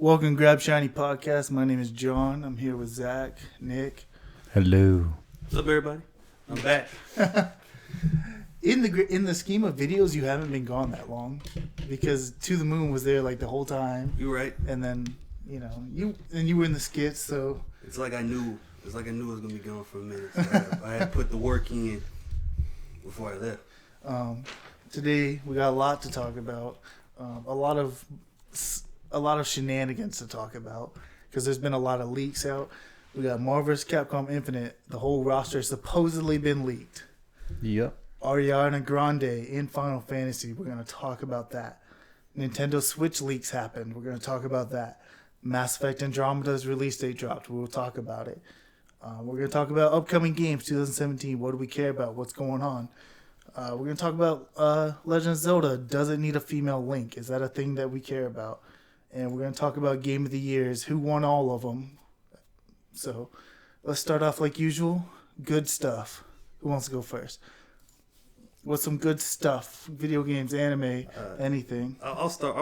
Welcome to Grab Shiny Podcast. My name is John. I'm here with Zach, Nick. Hello. What's up, everybody? I'm back. In the scheme of videos, you haven't been gone that long because To the Moon was there like the whole time, You right? and then you were in the skits. So It's like I knew. It's like I knew I was gonna be gone for a minute. So I had to put the work in before I left. today we got a lot to talk about. A lot of shenanigans to talk about because there's been a lot of leaks out. We got Marvel's Capcom Infinite. The whole roster has supposedly been leaked. Yep. Ariana Grande in Final Fantasy. We're going to talk about that. Nintendo Switch leaks happened. We're going to talk about that. Mass Effect Andromeda's release date dropped. We'll talk about it. We're going to talk about upcoming games 2017. What do we care about? What's going on? We're going to talk about Legend of Zelda. Does it need a female Link? Is that a thing that we care about? And we're going to talk about Game of the Years. Who won all of them? So let's start off like usual. Good stuff. Who wants to go first? What's some good stuff? Video games, anime, anything. I'll start.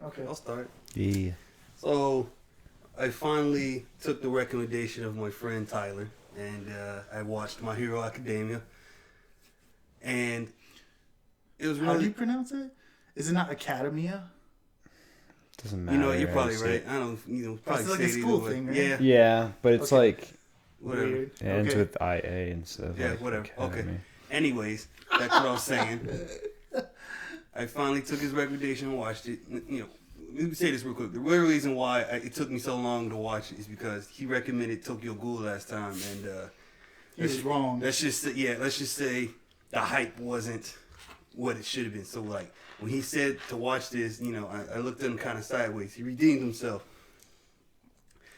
Okay. I'll start. Yeah. So I finally took the recommendation of my friend Tyler, and I watched My Hero Academia. And it was really. How do you pronounce it? Is it not Academia? Doesn't matter. You know, you're probably It's right. I don't. Probably It's like say a it school either way. thing, right? Yeah. Yeah, but it's Okay. like Whatever. Weird. it ends Okay. with IA instead of Yeah, like whatever. Okay. Academy. Anyways, that's what I was saying. I finally took his recommendation and watched it. You know, let me say this real quick. The real reason why it took me so long to watch it is because he recommended Tokyo Ghoul last time, and He was wrong. let's just say the hype wasn't what it should have been. So like when he said to watch this, I looked at him kind of sideways. He redeemed himself.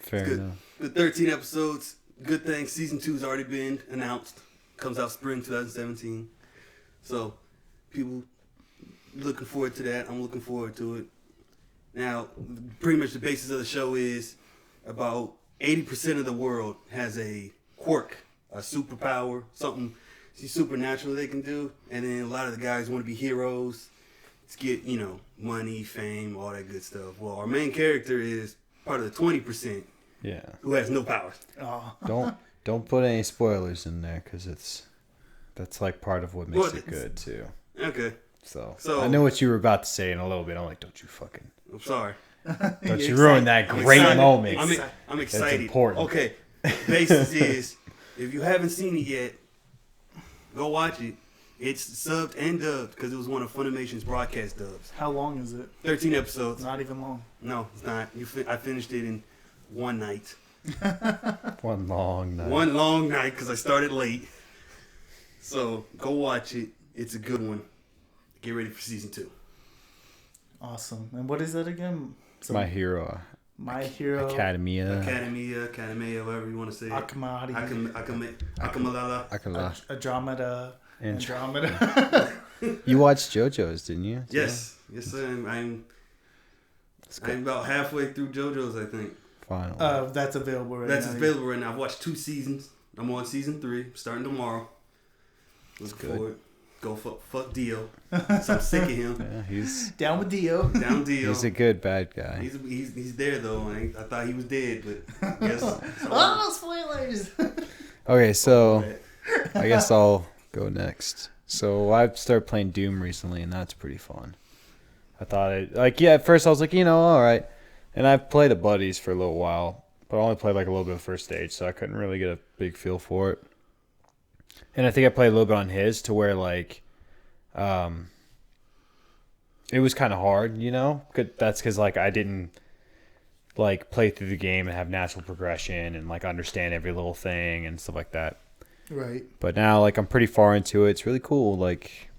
Fair Good. enough. The 13 episodes. Good thing season 2's already been announced. Comes out spring 2017. So people looking forward to that. I'm looking forward to it. Now, pretty much the basis of the show is about 80% of the world has a quirk, a superpower, something supernatural they can do. And then a lot of the guys want to be heroes to get, money, fame, all that good stuff. Well, our main character is part of the 20% Yeah. who has no powers. Oh. Don't put any spoilers in there because that's like part of what makes Well, it good too. Okay. So So- I know what you were about to say in a little bit. I'm like, don't you fucking I'm sorry. don't you ruin that I'm great excited. moment. I'm excited. important. Okay. Basis is, if you haven't seen it yet, go watch it. It's subbed and dubbed because it was one of Funimation's broadcast dubs. How long is it? 13 It's episodes. not even long. No, it's not. I finished it in one night. One long night. One long night because I started late. So go watch it. It's a good one. Get ready for season 2. Awesome. And what is that again? So, My Hero My Hero Academia. Academia, whatever you want to say. Akamari. Akamalala. Akala. Andromeda. And- Andromeda. You watched JoJo's, didn't you? Yes, sir. I'm about halfway through JoJo's, I think. Final. That's available right That's now. available right now. I've watched 2 seasons. I'm on season 3, starting tomorrow. Looking good. forward. Go fuck Dio. So I'm sick of him. Yeah, he's Down with Dio. Down Dio. he's a good bad guy. He's there though. I thought he was dead, but yes. Oh, spoilers! Okay, so I guess I'll go next. So I've started playing Doom recently, and that's pretty fun. I thought at first I was like, all right. And I've played a buddies for a little while, but I only played like a little bit of first stage, so I couldn't really get a big feel for it. And I think I played a little bit on his to where like, it was kind of hard, That's because like I didn't like play through the game and have natural progression and like understand every little thing and stuff like that. Right. But now, like, I'm pretty far into it. It's really cool. Like,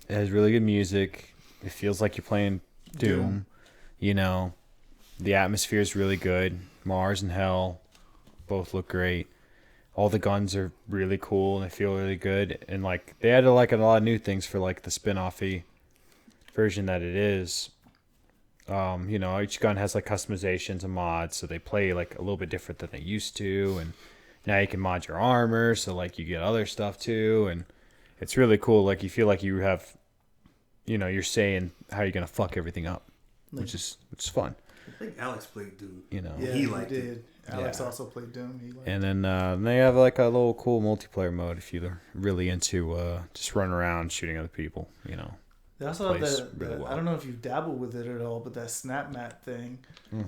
it has really good music. It feels like you're playing Doom. The atmosphere is really good. Mars and Hell both look great. All the guns are really cool and they feel really good. And, like, they added, like, a lot of new things for, like, the spin-off-y version that it is. Each gun has, like, customizations and mods, so they play, like, a little bit different than they used to. And now you can mod your armor, so like you get other stuff too, and it's really cool. Like you feel like you have, you're saying how you're gonna fuck everything up, which is fun. I think Alex played Doom. You know. Yeah, He liked did. Alex Yeah. also played Doom. He liked And then they have like a little cool multiplayer mode if you're really into just running around shooting other people. You know. They also have plays that, really well. I don't know if you've dabbled with it at all, but that snap map thing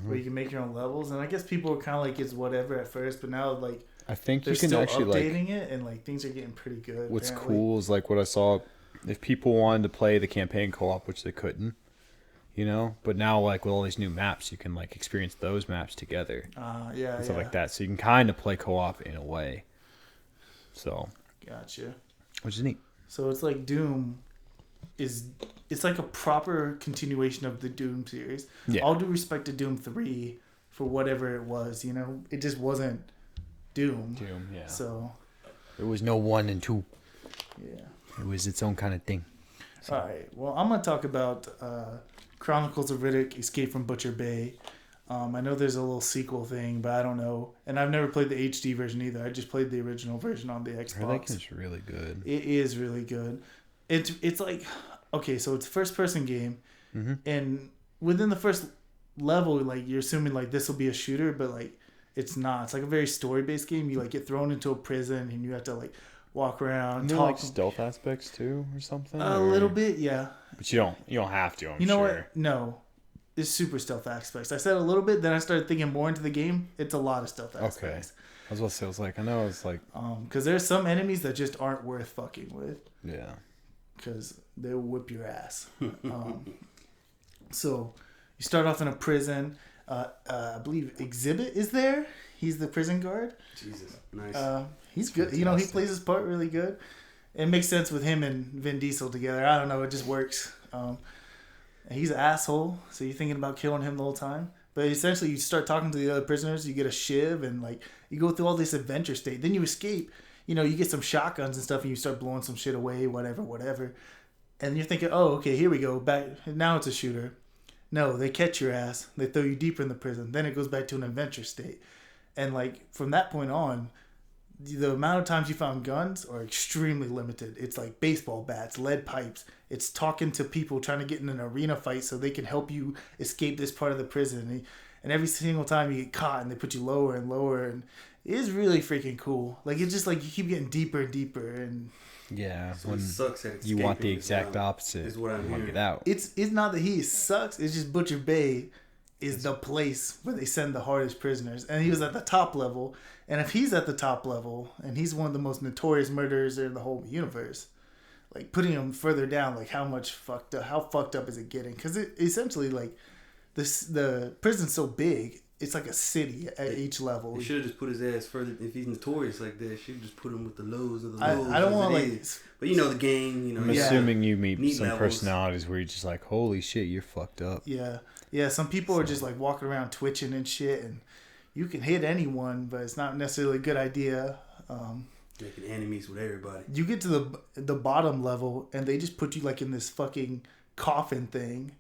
where you can make your own levels. And I guess people were kind of like, it's whatever at first, but now like I think they're you can still actually like. updating it and like things are getting pretty good. What's apparently. cool is like what I saw. If people wanted to play the campaign co-op, which they couldn't, you know, but now like with all these new maps, you can like experience those maps together Yeah, and stuff yeah. like that. So you can kind of play co-op in a way. So, Gotcha. which is neat. So it's like Doom it's like a proper continuation of the Doom series. Yeah. All due respect to Doom 3 for whatever it was, you know, it just wasn't Doom. Doom, yeah. So There was no 1 and 2. yeah. It was its own kind of thing. All right. Well, I'm gonna talk about Chronicles of Riddick: Escape from Butcher Bay. I know there's a little sequel thing, but I don't know. And I've never played the HD version either. I just played the original version on the I Xbox. think it's really good. It is really good. It's like, okay, so it's a first person game, and within the first level, like you're assuming like this will be a shooter, but like it's not. It's like a very story based game. You like get thrown into a prison and you have to like walk around, Isn't there talk like stealth aspects too, or something? a little bit, yeah. But you don't have to. I'm You know sure. what? No. It's super stealth aspects. I said a little bit, then I started thinking more into the game. It's a lot of stealth aspects. I was about to say, I was like, I know it's like, Because there's some enemies that just aren't worth fucking with. yeah. Because they'll whip your ass. So you start off in a prison. I believe Exhibit is there. He's the prison guard. Jesus, nice. He's good. You know, he plays his part really good. It makes sense with him and Vin Diesel together. I don't know. It just works. He's an asshole. So you're thinking about killing him the whole time. But essentially, you start talking to the other prisoners. You get a shiv and like you go through all this adventure state. Then you escape. You know, you get some shotguns and stuff, and you start blowing some shit away, whatever. And you're thinking, oh, okay, here we go. Back now, it's a shooter. No, they catch your ass. They throw you deeper in the prison. Then it goes back to an adventure state. And like from that point on, the amount of times you found guns are extremely limited. It's like baseball bats, lead pipes. It's talking to people trying to get in an arena fight so they can help you escape this part of the prison. And every single time you get caught and they put you lower and lower, and it is really freaking cool. Like it's just like you keep getting deeper and deeper, and Yeah. So When it sucks at you want the escaping exact is what opposite. is what I'm You want to hearing. get out. it's not that he sucks. It's just Butcher Bay is the place where they send the hardest prisoners, and he was at the top level. And if he's at the top level, and he's one of the most notorious murderers in the whole universe, like putting him further down, like how fucked up is it getting? Because it essentially like the prison's so big, it's like a city at each level. They should have just put his ass further. If he's notorious like that, should just put him with the lows of the I lows. don't want to as it like. is. But you know the game. You know. I'm Yeah. assuming you meet Neat some levels. personalities where you're just like, holy shit, you're fucked up. Yeah. Some people are just like walking around twitching and shit, and you can hit anyone, but it's not necessarily a good idea. Making enemies with everybody. You get to the bottom level, and they just put you like in this fucking coffin thing,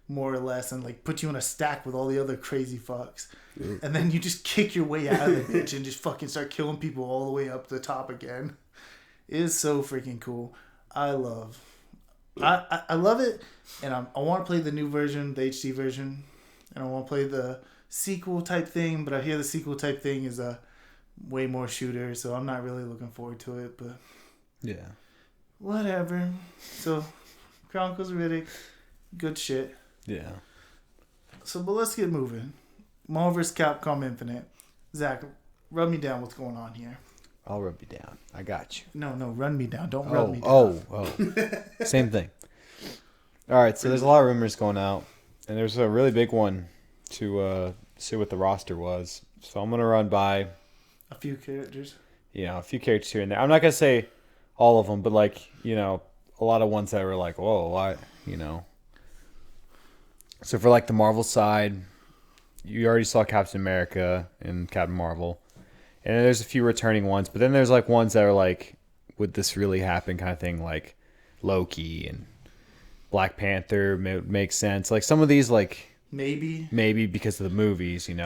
more or less, and like put you in a stack with all the other crazy fucks, and then you just kick your way out of the bitch and just fucking start killing people all the way up the top again. It is so freaking cool. I love it, and I want to play the new version, the HD version, and I want to play the sequel type thing, but I hear the sequel type thing is a way more shooter, so I'm not really looking forward to it, but Yeah. whatever. So Chronicles of Riddick, good shit. Yeah. So, but let's get moving. Marvel vs. Capcom Infinite. Zach, rub me down. What's going on here? I'll rub you down. I got you. No, run me down. Don't rub me down. Same thing. All right, so there's a lot of rumors going out, and there's a really big one to see what the roster was. So I'm gonna run by, A few characters. a few characters here and there. I'm not gonna say all of them, but like, a lot of ones that were like, whoa, why, So for like the Marvel side, you already saw Captain America and Captain Marvel, and then there's a few returning ones, but then there's like ones that are like, would this really happen kind of thing, like Loki and Black Panther makes sense. Like some of these, like maybe because of the movies, and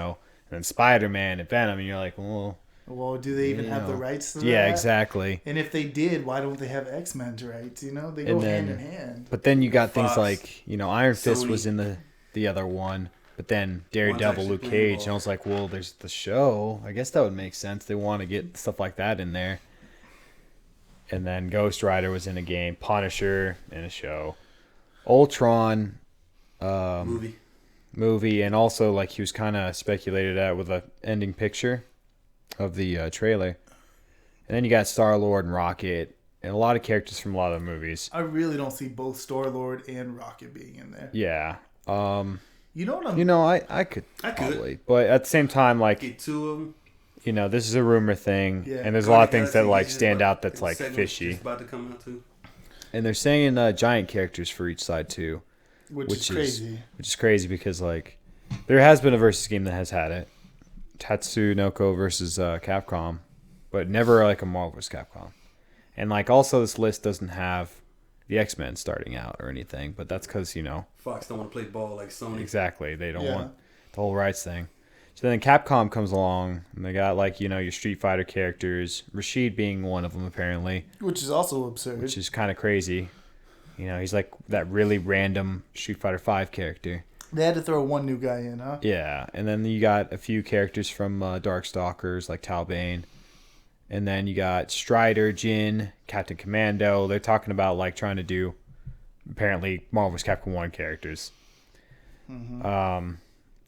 then Spider-Man and Venom, and you're like, well, do they even have the rights to that? Yeah, exactly. And if they did, why don't they have X-Men's rights? They go hand in hand. But then you got things Fox, like, Iron Fist Sony. was in the other one. But then Daredevil, actually Luke playing Cage, ball. and I was like, well, there's the show. I guess that would make sense. They want to get stuff like that in there. And then Ghost Rider was in a game, Punisher in a show, Ultron movie, and also like he was kind of speculated at with a ending picture of the trailer. And then you got Star-Lord and Rocket, and a lot of characters from a lot of the movies. I really don't see both Star-Lord and Rocket being in there. Yeah. You know what I'm... You know, I could probably. But at the same time, like, Get 2 of them. you know, this is a rumor thing, Yeah. and there's a lot of things that, Galaxy like, is stand about- out that's, like, second fishy. is about to come out too. And they're saying giant characters for each side, too. Which is crazy. Which is crazy because, like, there has been a versus game that has had it. Tatsunoko versus Capcom. But never, like, a Marvel vs. Capcom. And, like, also this list doesn't have the X-Men starting out or anything. But that's because, you know... Fox don't want to play ball like Sony. Exactly. They don't want the whole rights thing. So then Capcom comes along, and they got, like, you know, your Street Fighter characters. Rashid being one of them, apparently. Which is also absurd. Which is kind of crazy. You know, he's like that really random Street Fighter 5 character. They had to throw one new guy in, huh? Yeah, and then you got a few characters from Darkstalkers, like Talbane. And then you got Strider, Jin, Captain Commando. They're talking about, like, trying to do, apparently, Marvel vs. Capcom 1 characters. Mm-hmm.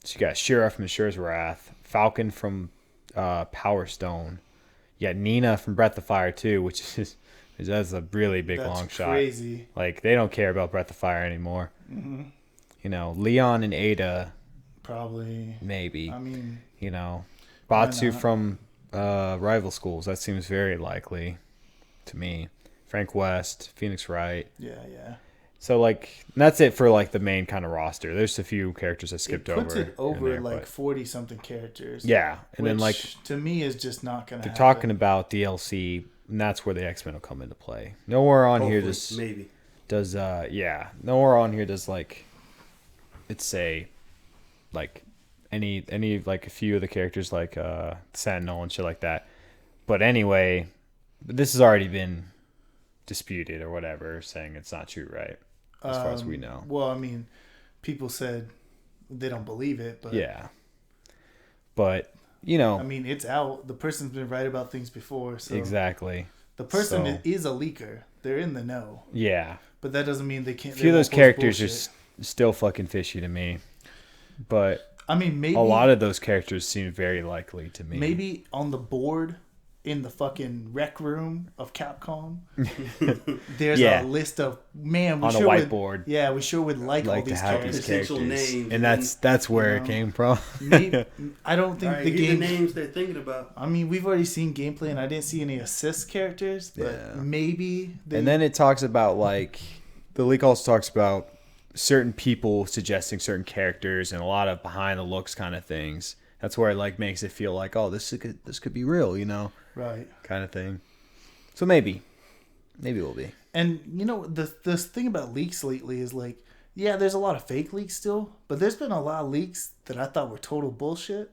So you got Shira from Asura's Wrath, Falcon from Power Stone. You got Nina from Breath of Fire 2, which is that's a really big long shot. That's crazy. Like, they don't care about Breath of Fire anymore. Mm-hmm. You know, Leon and Ada. Probably. Maybe. I mean... You know, Batsu from Rival Schools. That seems very likely to me. Frank West, Phoenix Wright. Yeah. So, like, that's it for, like, the main kind of roster. There's a few characters I skipped over. It puts it over, there, like, but... 40-something characters. Yeah. And then, like... to me, is just not going to they're happen. talking about DLC, and that's where the X-Men will come into play. Nowhere on here does... Maybe. Does, nowhere on here does, like... It say, like... Any like a few of the characters like Sentinel and shit like that. But anyway, this has already been disputed or whatever, saying it's not true, right? As far as we know. Well, I mean, people said they don't believe it, but yeah. But, you know, I mean, it's out. The person's been right about things before, so exactly. The person is a leaker. They're in the know. Yeah. But that doesn't mean they can't. A few of those characters are still fucking fishy to me. But I mean, maybe a lot of those characters seem very likely to me. Maybe on the board in the fucking rec room of Capcom, there's a list of we on a sure whiteboard. we sure would like all these characters. Names, and that's where it came from. Maybe, I don't think the game names they're thinking about. I mean, we've already seen gameplay, and I didn't see any assist characters, but maybe. And then it talks about, like, the leak also talks about certain people suggesting certain characters and a lot of behind the looks kind of things. That's where it, like, makes it feel like, oh, this could be real, you know, right? Kind of thing. So maybe it will be. And you know, the thing about leaks lately is, like, yeah, there's a lot of fake leaks still, but there's been a lot of leaks that I thought were total bullshit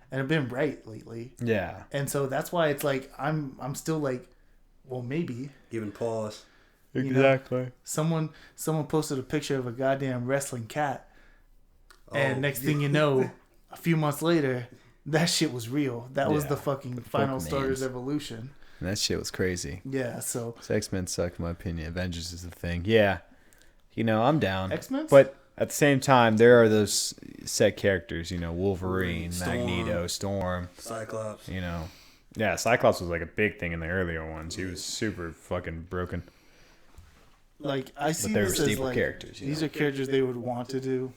and have been right lately. Yeah. And so that's why it's like I'm still like, well, maybe giving pause. Exactly. You know, someone posted a picture of a goddamn wrestling cat, and next thing you know, a few months later, that shit was real. That was the fucking final Stars Evolution. And that shit was crazy. Yeah, so X-Men suck in my opinion. Avengers is the thing. Yeah. You know, I'm down. X-Men? But at the same time, there are those set characters, you know, Wolverine, Magneto, Storm. Cyclops. You know. Yeah, Cyclops was like a big thing in the earlier ones. He was super fucking broken. Like, I see this as like characters. These are characters they would want to do.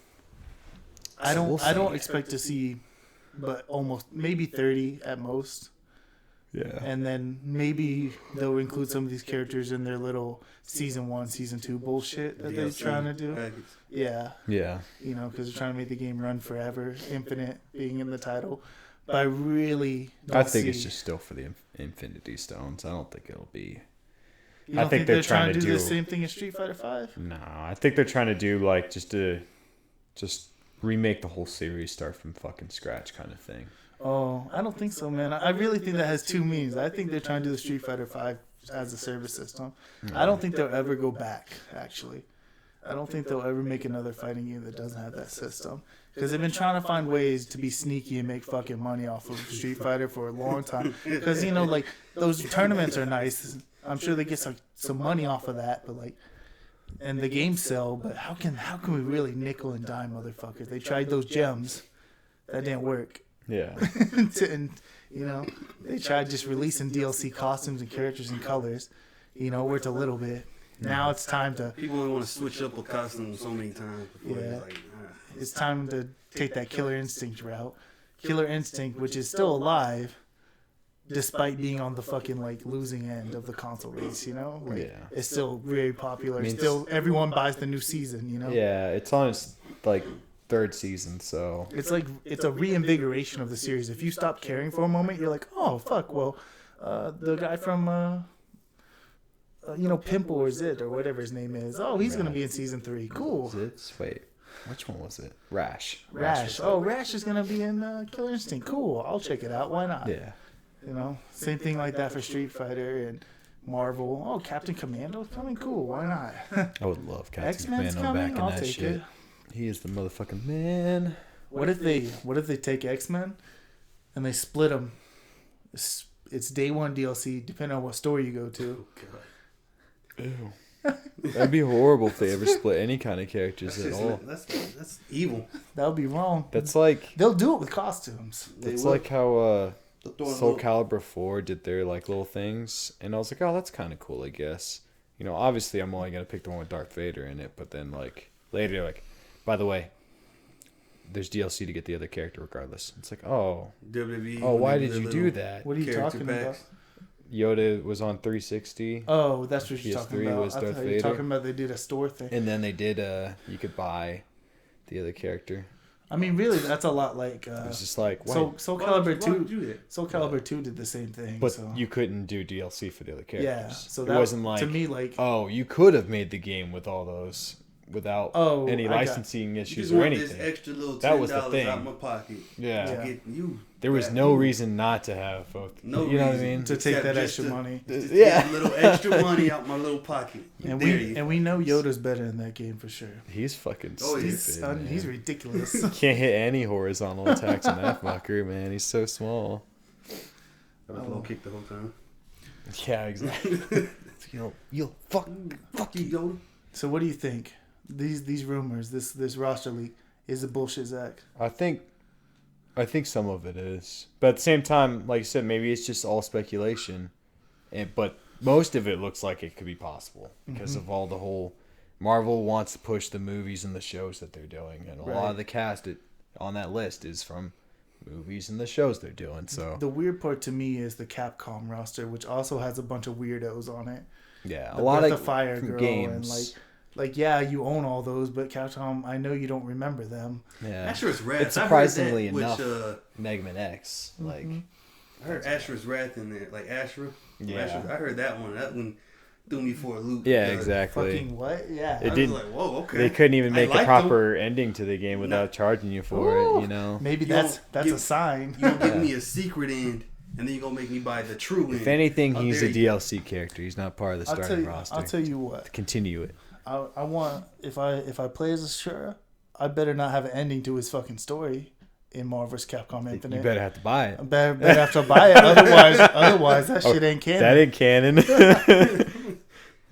I don't expect to see, but almost maybe 30 at most. Yeah. And then maybe they'll include some of these characters in their little season 1, season 2 bullshit that they're trying to do. Yeah. Yeah. You know, because they're trying to make the game run forever, Infinite being in the title. But I really don't think it's just still for the Infinity Stones. I don't think it'll be. You don't think they're trying to do the same thing as Street Fighter 5? No, I think they're trying to do, like, just remake the whole series, start from fucking scratch kind of thing. Oh, I don't think so, man. I really think that has two meanings. I think they're trying to do the Street Fighter 5 as a service system. I don't think they'll ever go back, actually. I don't think they'll ever make another fighting game that doesn't have that system. Because they've been trying to find ways to be sneaky and make fucking money off of Street Fighter for a long time. Because, you know, like, those tournaments are nice. I'm sure they get some money off of that, but, like, and the games sell, but how can we really nickel and dime motherfuckers? They tried those gems. That didn't work. Yeah. And, you know, they tried just releasing DLC costumes and characters and colors. You know, worked a little bit. Now it's time to... People only want to switch up a costume so many times. Before Yeah. it's like, It's time to take that Killer Instinct route. Killer Instinct, which is still alive, despite being on the fucking, like, losing end of the console race, you know? Like, Yeah. it's still very popular. I mean, still, everyone buys the new season, you know? Yeah, it's on its, like, 3rd season, so... It's like, it's a reinvigoration of the series. If you stop caring for a moment, you're like, oh, fuck, well, the guy from... you know, Pimple or Zit or whatever his name is. Oh, he's going to be in season 3. Cool. Wait, which one was it? Rash. Rash. Oh, Rash is going to be in Killer Instinct. Cool. I'll check it out. Why not? Yeah. You know, same thing like that for Street Fighter and Marvel. Oh, Captain Commando's coming. Cool. Why not? I would love Captain X-Men's Commando back coming. in I'll that take shit. it. He is the motherfucking man. What if they take X-Men and they split them? It's day one DLC, depending on what store you go to. oh, God. Ew. That'd be horrible if they ever split any kind of characters at all. That's evil. That would be wrong. That's like They'll do it with costumes. that's like how They'll throw a Soul little- Calibur 4 did their like little things, and I was like, oh, that's kind of cool, I guess. You know, obviously I'm only gonna pick the one with Darth Vader in it, but then like later, they're like, by the way, there's DLC to get the other character regardless. It's like, oh, WWE. oh, why when they did do you their do little that? What are you character talking about? packs. Yoda was on 360, Oh, that's what you're talking PS3 about. was I Darth thought you were Vader. talking about they did a store thing. and then they did you could buy the other character. I mean, really, that's a lot like It was just like, why? Soul Why would Calibur you 2. do that? Soul Calibur 2 did the same thing. But so. you couldn't do DLC for the other characters. Yeah, so it that wasn't like to me like oh, you could have made the game with all those without any I got- licensing You issues just or want anything. this extra little $10 That was the thing. out my pocket. Yeah. To Yeah. get you. There was back. no reason not to have both. No you know what I reason. mean? to take Except that just extra to- money. Just to Yeah. get a little extra money out my little pocket. And There we know Yoda's better in that game for sure. He's fucking Oh, stupid. he's He's man. ridiculous. Can't hit any horizontal attacks on that fucker, man. He's so small. I was low kick the whole time. Yeah, exactly. Yo, fuck you, Yoda. So what do you think? These rumors, this roster leak, is it bullshit, Zach? I think some of it is, but at the same time, like you said, maybe it's just all speculation. But most of it looks like it could be possible because of all the whole Marvel wants to push the movies and the shows that they're doing, and a lot of the cast on that list is from movies and the shows they're doing. So The weird part to me is the Capcom roster, which also has a bunch of weirdos on it. yeah, The a lot Breath of Fire girl games. and like yeah, you own all those, but Capcom, I know you don't remember them. Yeah, Asher's Wrath. It's I heard surprisingly that, enough. Which, Mega Man X, like I heard Asher's Wrath in there. Like Asher. Yeah. I heard that one. That one threw me for a loop. yeah, because exactly. Fucking what? Yeah. It I was didn't- like, whoa, okay. They couldn't even I make a liked proper ending to the game without charging you for Ooh. it. You know, Maybe You that's don't a give- sign. You don't give me a secret end, and then you're gonna make me buy the true end. if anything, How he's dare a you. DLC character. He's not part of the starting roster. I'll tell you what. To continue it. I want if I play as Ashura, I better not have an ending to his fucking story in Marvel vs. Capcom Infinite. You better have to buy I it. better have to buy it. Otherwise that shit ain't canon. That ain't canon.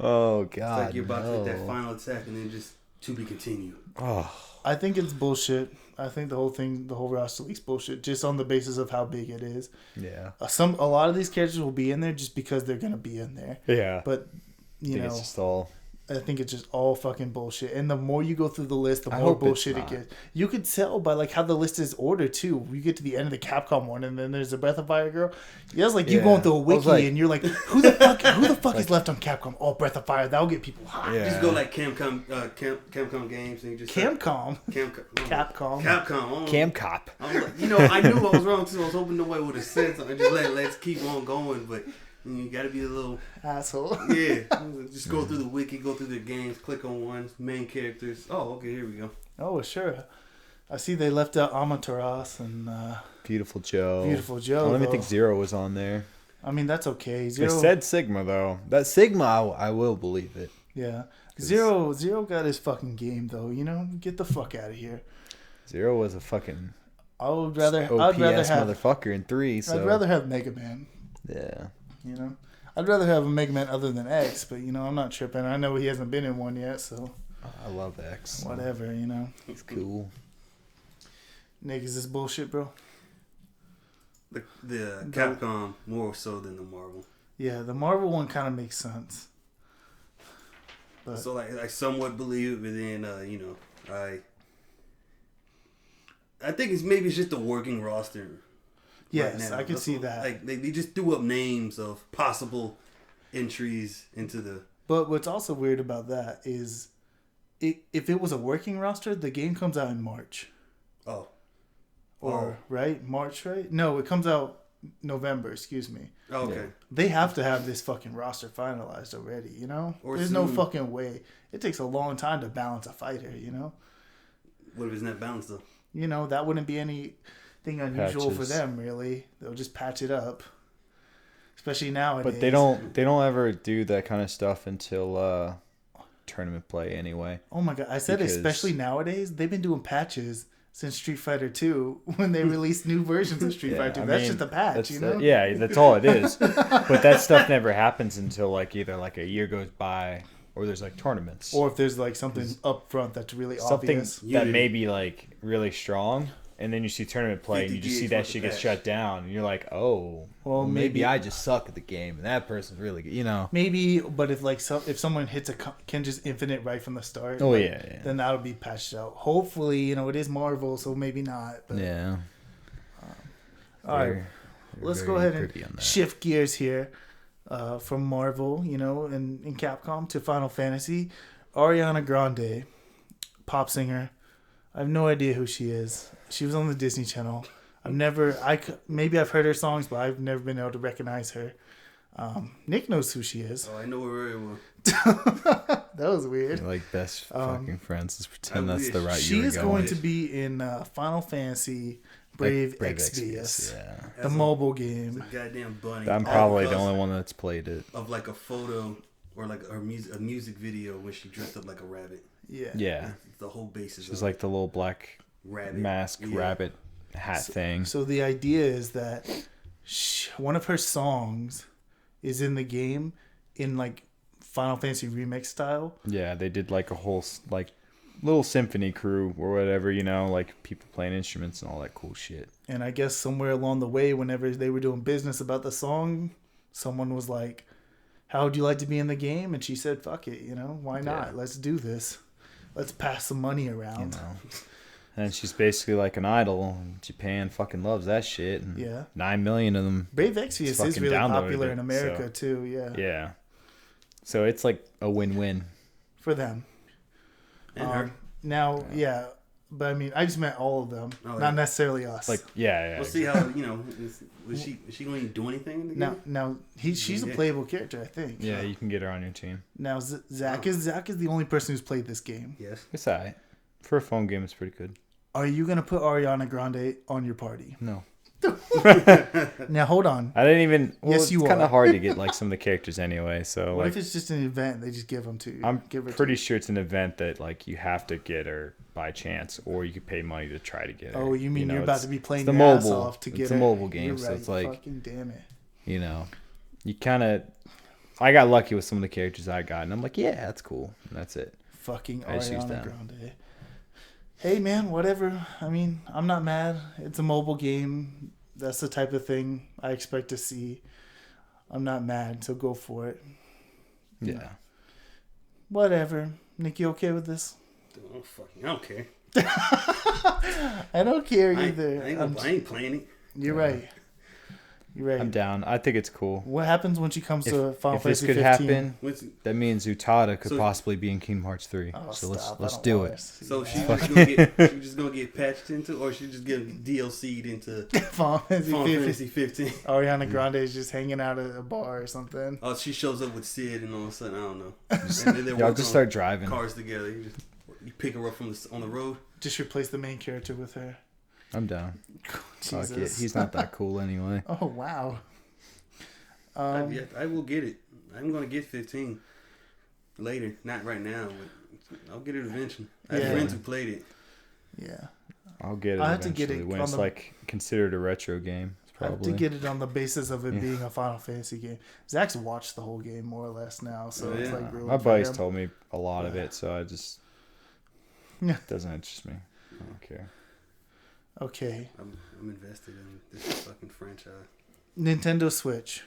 Oh It's God! like you're about to hit that no. final attack, and then just to be continued. Oh, I think it's bullshit. I think the whole roster leak's bullshit, just on the basis of how big it is. yeah, A lot of these characters will be in there just because they're gonna be in there. yeah. But I you think know, it's just all. I think it's just all fucking bullshit. And the more you go through the list, the I more hope it's bullshit it not. gets. You could tell by like how the list is ordered too. You get to the end of the Capcom one, and then there's the Breath of Fire girl. Yeah, it's like you Yeah. going through a I was wiki, like- and you're like, who the fuck is left on Capcom? Oh, Breath of Fire, that'll get people hot. Yeah. Just go like Capcom games, and you just Camcom, Capcom. Capcom. Cam Cop. I'm like, I knew I was wrong too. I was hoping nobody would have said something. Just let's keep on going, but you gotta be a little Asshole. yeah. Just go through the wiki, go through the games, click on one main characters. Oh, okay, here we go. Oh, sure. I see they left out Amaterasu and Beautiful Joe. Beautiful I Joe. don't even though. think Zero was on there. I mean, that's okay. They Zero. said Sigma though. That Sigma, I will believe it. Yeah. Zero got his fucking game though. You know, get the fuck out of here. Zero was a fucking I'd rather have motherfucker in 3. So I'd rather have Mega Man. yeah. You know, I'd rather have a Mega Man other than X, but you know, I'm not tripping. I know he hasn't been in one yet, so I love X. whatever. You know, It's cool. Nick, is this bullshit, bro? The Capcom more so than the Marvel. Yeah, the Marvel one kind of makes sense. But So I somewhat believe it, but then you know, I think it's just a working roster. yes, right I could see that. Like they just threw up names of possible entries into the. But what's also weird about that is, if it was a working roster, the game comes out in March. Oh. Right? March, right? No, it comes out November, excuse me. Oh, okay. Yeah. They have to have this fucking roster finalized already, you know? Or There's soon. no fucking way. It takes a long time to balance a fighter, you know? What if it's not balanced though? You know, that wouldn't be anything unusual for Patches. them, really. They'll just patch it up. Especially nowadays. But they don't ever do that kind of stuff until tournament play anyway. Oh my god, I said Because- especially nowadays. They've been doing patches since Street Fighter 2 when they released new versions of Street Fighter 2. That's just a patch, you know? Yeah, that's all it is. But that stuff never happens until like either like a year goes by or there's like tournaments. Or if there's like something up front that's really something obvious. that may be like really strong, and then you see tournament play and you just see that shit get shut down, and you're like, oh, well, maybe I just suck at the game, and that person's really good, you know? Maybe, but if someone hits a Kenja's Infinite right from the start, Oh like, yeah. then that'll be patched out. Hopefully, you know, it is Marvel, so maybe not. But, Yeah. all right, let's go ahead and shift gears here from Marvel, you know, and Capcom to Final Fantasy. Ariana Grande, pop singer. I have no idea who she is. She was on the Disney Channel. Maybe I've heard her songs, but I've never been able to recognize her. Nick knows who she is. Oh, I know her very well. That was weird. You're like best fucking friends. Let's pretend that's the route She you were is going to be in Final Fantasy Brave Exvius, the mobile game. It's a goddamn bunny. I'm probably the only one that's played it. Of like a photo or like a music video where she dressed up like a rabbit. Yeah. The whole basis. She's like the little black rabbit mask rabbit hat thing. So the idea is that one of her songs is in the game in like Final Fantasy remix style. Yeah, they did like a whole like little symphony crew or whatever, you know, like people playing instruments and all that cool shit. And I guess somewhere along the way, whenever they were doing business about the song, someone was like, how would you like to be in the game? And she said, fuck it, you know, why not? Yeah. Let's do this. Let's pass some money around. You know. And she's basically like an idol. Japan fucking loves that shit. And Yeah. 9 million of them. Brave Exvius is fucking really downloaded popular it, in America so- too, yeah. Yeah. So it's like a win-win. For them. And her. Now, yeah. But I mean, I just meant all of them, Oh, not yeah. necessarily us. Like, yeah. We'll see how, you know, is she going to do anything in the game? Now she's a playable character, I think. Yeah, you can get her on your team. Now Zach is the only person who's played this game. Yes. It's alright. For a phone game, it's pretty good. Are you gonna put Ariana Grande on your party? No. Now hold on. I didn't even. Well, Yes, you it's kind are. of hard to get like some of the characters anyway. So What like, if it's just an event? They just give them to you. I'm Give her to pretty you. sure it's an event that like you have to get her by chance, or you could pay money to try to get her. Oh, you mean know, you're about it's- to be playing it's your the ass mobile. off to get It's her? a mobile game, You're so right. it's like Fucking damn it. you know, you kind of. I got lucky with some of the characters I got, and I'm like, yeah, that's cool. And that's it. Fucking I just use Ariana them. Grande. Hey man, whatever. I mean, I'm not mad. It's a mobile game. That's the type of thing I expect to see. I'm not mad, so go for it. Yeah. Whatever. Nick, you okay with this? I don't care. I don't care I either. ain't playing it. You're right. You're right. I'm down. I think it's cool. What happens when she comes to Final If this Fantasy could 15? happen, What's- that means Utada could So- possibly be in Kingdom Hearts 3. Oh, So stop. I let's don't do want it. to see So that. she just gonna get patched into, or she just getting DLC'd into Final Fantasy Final 15. Fantasy 15. Ariana Grande is just hanging out at a bar or something. Oh, she shows up with Sid, and all of a sudden, I don't know. And then they're Y'all working just on start driving. cars together. You pick her up on the road. Just replace the main character with her. I'm down. Fuck it. Jesus. He's not that cool anyway. Oh, wow. I will get it. I'm gonna get 15. later, not right now. But I'll get it eventually. I Yeah. have friends who played it. Yeah. I'll get it I have to eventually get it when on it's the- like considered a retro game. I have to Probably. get it on the basis of it Yeah. being a Final Fantasy game. Zach's watched the whole game more or less now, so Oh, it's yeah. like really My for buddies him. told me a lot of Yeah. it, so I just Yeah. it doesn't interest me. I don't care. Okay. I'm invested in this fucking franchise. Nintendo Switch.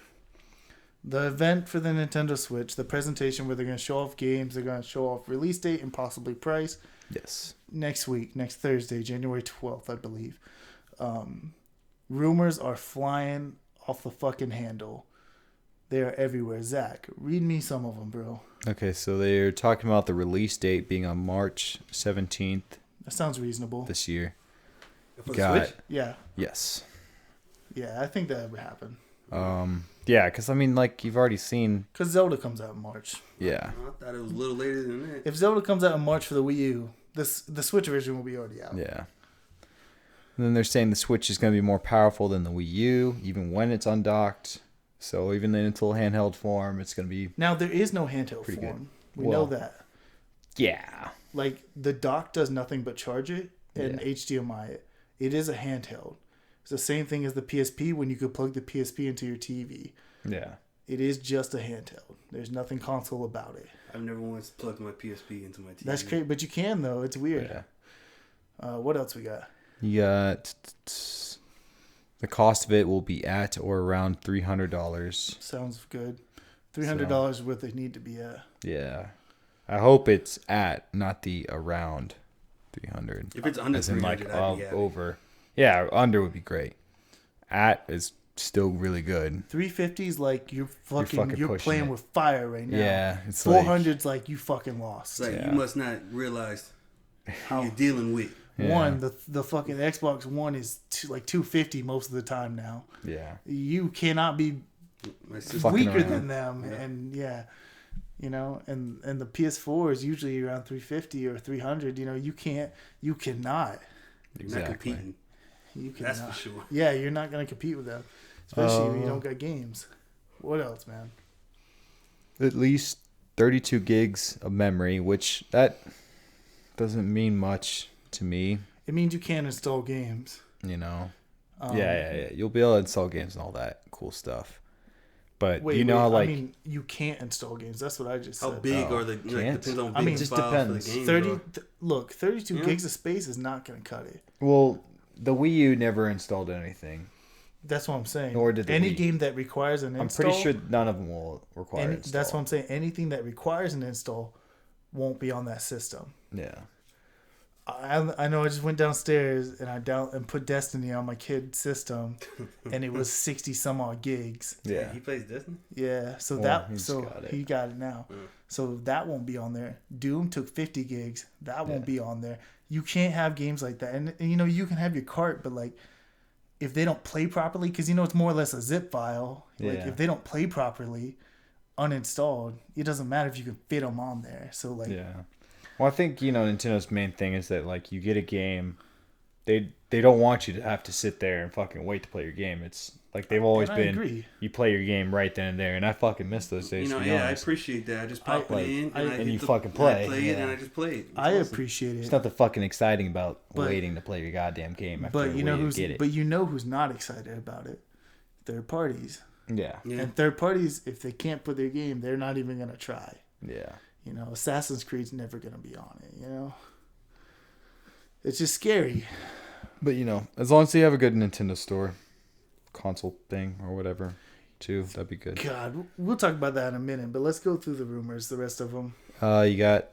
The event for the Nintendo Switch, the presentation where they're going to show off games, they're going to show off release date and possibly price Yes. next week, next Thursday, January 12th, I believe. Rumors are flying off the fucking handle. They are everywhere. Zach, read me some of them, bro. Okay, so they're talking about the release date being on March 17th That sounds reasonable. this year. For the Got Switch? Yeah. Yes. Yeah, I think that would happen. Yeah, because I mean, like you've already seen. Because Zelda comes out in March. Yeah. I thought it was a little later than that. If Zelda comes out in March for the Wii U, the Switch version will be already out. Yeah. And then they're saying the Switch is going to be more powerful than the Wii U, even when it's undocked. So even in its little handheld form, it's going to be. Now, there is no handheld Pretty form. good. We know that. Yeah. Like, the dock does nothing but charge it and Yeah. HDMI it. It is a handheld. It's the same thing as the PSP when you could plug the PSP into your TV. Yeah. It is just a handheld. There's nothing console about it. I've never once plugged my PSP into my TV. That's great, but you can, though. It's weird. Yeah. What else we got? You got the cost of it will be at or around $300. Sounds good. $300 worth they need to be at. Yeah. I hope it's at, not the around 300. If it's under As in like 300, I'd be happy. over. Yeah, under would be great. At is still really good. 350's like you're fucking you're pushing playing it. with fire right now. Yeah, it's 400's like you fucking lost. It's like Yeah. you must not realize who How- you're dealing with. Yeah. One, the fucking Xbox One is like 250 most of the time now. Yeah. You cannot be My sister, Fucking weaker around. than them, and you know, and the PS4 is usually around 350 or 300. You know, you cannot, you're not Exactly. competing. you cannot. That's for sure. Yeah, you're not gonna compete with them, especially when you Uh, don't got games. What else, man? At least 32 gigs of memory, which that doesn't mean much to me, It means you can't install games. you know. Um, Yeah. You'll be able to install games and all that cool stuff. But Wait, you know how like I mean, you can't install games. That's what I just How said. big Oh, are the? Like, can't? depends on I big mean, the just files depends. For the games 30 are. look, 32 Yeah. gigs of space is not going to cut it. well, the Wii U never installed anything. That's what I'm saying. Nor did the any Wii. game that requires an I'm install. pretty sure none of them will require install. That's what I'm saying. Anything that requires an install won't be on that system. Yeah. I know. I just went downstairs and I put Destiny on my kid's system, and it was 60 some odd gigs. Yeah. He plays Destiny. Yeah, so Well, he's got it. he got it now. Mm. So that won't be on there. Doom took 50 gigs. That won't Yeah. be on there. You can't have games like that. And you know, you can have your cart, but like if they don't play properly, because you know it's more or less a zip file. Like Yeah. if they don't play properly, uninstalled, it doesn't matter if you can fit them on there. So like, Yeah. Well, I think, you know, Nintendo's main thing is that, like, you get a game, they don't want you to have to sit there and fucking wait to play your game. It's, like, they've always and I been, agree. you play your game right then and there, and I fucking miss those days, You know, to be yeah, I honest. appreciate that. I just pop I- it in I- and I and hit you the- fucking I play, play it yeah. and I just play it. It's I awesome. appreciate It's it. not the fucking exciting about But- waiting to play your goddamn game after But you know waiting to get it. but you know who's not excited about it? Third parties. Yeah. Yeah. And third parties, if they can't put their game, they're not even gonna try. Yeah. You know, Assassin's Creed's never gonna be on it. You know, it's just scary. But, you know, as long as they have a good Nintendo store, console thing, or whatever, too, that'd be good. God, we'll talk about that in a minute. But let's go through the rumors, the rest of them. You got,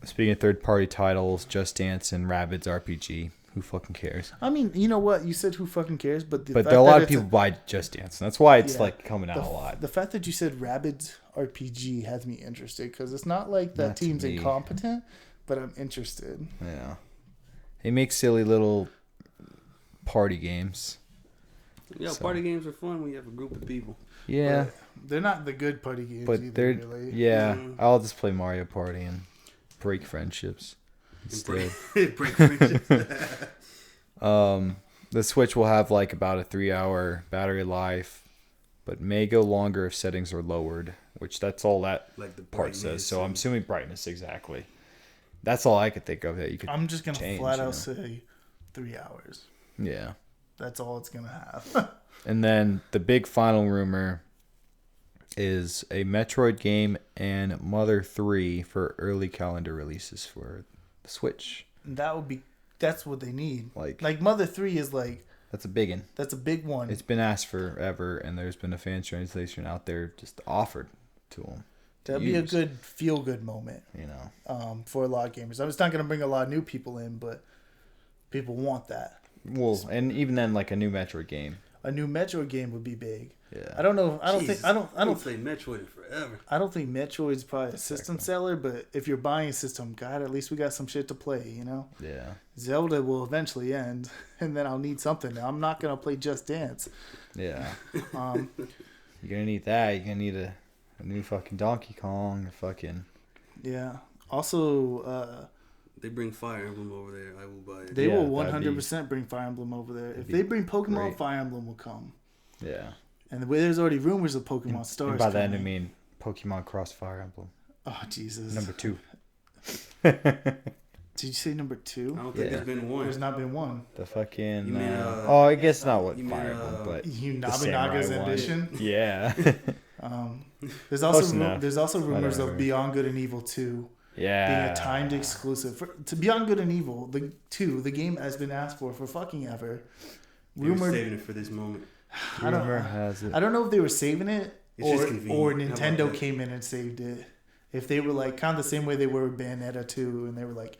speaking of third-party titles, Just Dance and Rabbids RPG. Who fucking cares? I mean, you know what? You said who fucking cares, but But a lot of people buy Just Dance, and that's why it's Yeah. like coming out a lot. The fact that you said Rabbids RPG has me interested because it's not like that Not to team's me. incompetent, but I'm interested. Yeah, they make silly little party games. Yeah, So. party games are fun when you have a group of people. Yeah, But they're not the good party games but either, they're really. yeah. Mhm. I'll just play Mario Party and break friendships And instead. break friendships. The Switch will have like about a 3-hour battery life, but may go longer if settings are lowered, which that's all that Like the part says. brightness So I'm and- assuming brightness, exactly. That's all I could think of that you could I'm just gonna change, flat you out know? say 3 hours. Yeah. That's all it's gonna have. And then the big final rumor is a Metroid game and Mother 3 for early calendar releases for the Switch. That's what they need. Like Mother 3 is like, that's a big one. that's a big one. It's been asked forever, and there's been a fan translation out there just offered to them. That'd be a good feel-good moment, You know. for a lot of gamers. I was not gonna bring a lot of new people in, but people want that. Well, and even then, like a new Metroid game. A new Metroid game would be big. Yeah. I don't know. I don't Jesus, think. I don't play Metroid in forever. I don't think Metroid's probably a system seller, but if you're buying a system, God, at least we got some shit to play, you know? Yeah. Zelda will eventually end, and then I'll need something. I'm not going to play Just Dance. Yeah. Um, You're gonna need that. You're gonna need a new fucking Donkey Kong. A fucking. yeah. Also, They bring Fire Emblem over there. I will buy it. they Yeah, will that'd 100% bring Fire Emblem over there. If be they bring Pokemon, great. Fire Emblem will come. Yeah. And the way there's already rumors of Pokemon Stars. And by that I coming. mean Pokemon Cross Fire Emblem Oh, Jesus. number 2. Did you say number 2? I don't think Yeah. there's been one. There's not been one. The fucking. You mean, oh, I guess not what you mean, Fire Emblem, but You the samurai Nabunaga's one. Ambition. Yeah. There's Close also enough. there's also rumors Whatever. of Beyond Good and Evil 2 Yeah. being a timed exclusive. To Beyond Good and Evil, the game has been asked for fucking ever. They were Rumored. saving it for this moment. I don't, Rumor has it. I don't know if they were saving it It's just or convenient. How about Nintendo that? came in and saved it. If they were like kind of the same way they were with Bayonetta 2, and they were like,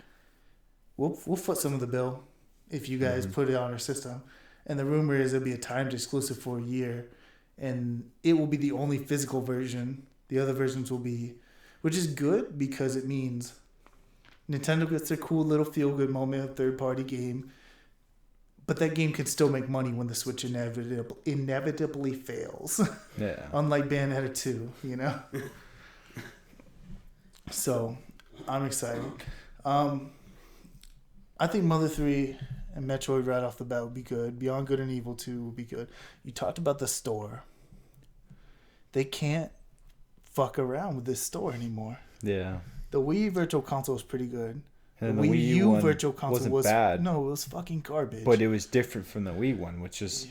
we'll foot some of the bill if you guys put it on our system. And the rumor is it'll be a timed exclusive for a year, and it will be the only physical version. The other versions will be, which is good because it means Nintendo gets their cool little feel good moment of third party game, but that game can still make money when the Switch inevitably fails. Yeah. Unlike Bayonetta 2, you know? So, I'm excited. I think Mother 3 and Metroid right off the bat would be good. Beyond Good and Evil 2 would be good. You talked about the store. They can't fuck around with this store anymore. Yeah. The Wii Virtual Console is pretty good. And the the Wii U one Virtual Console wasn't was bad. No, it was fucking garbage. But it was different from the Wii one, which is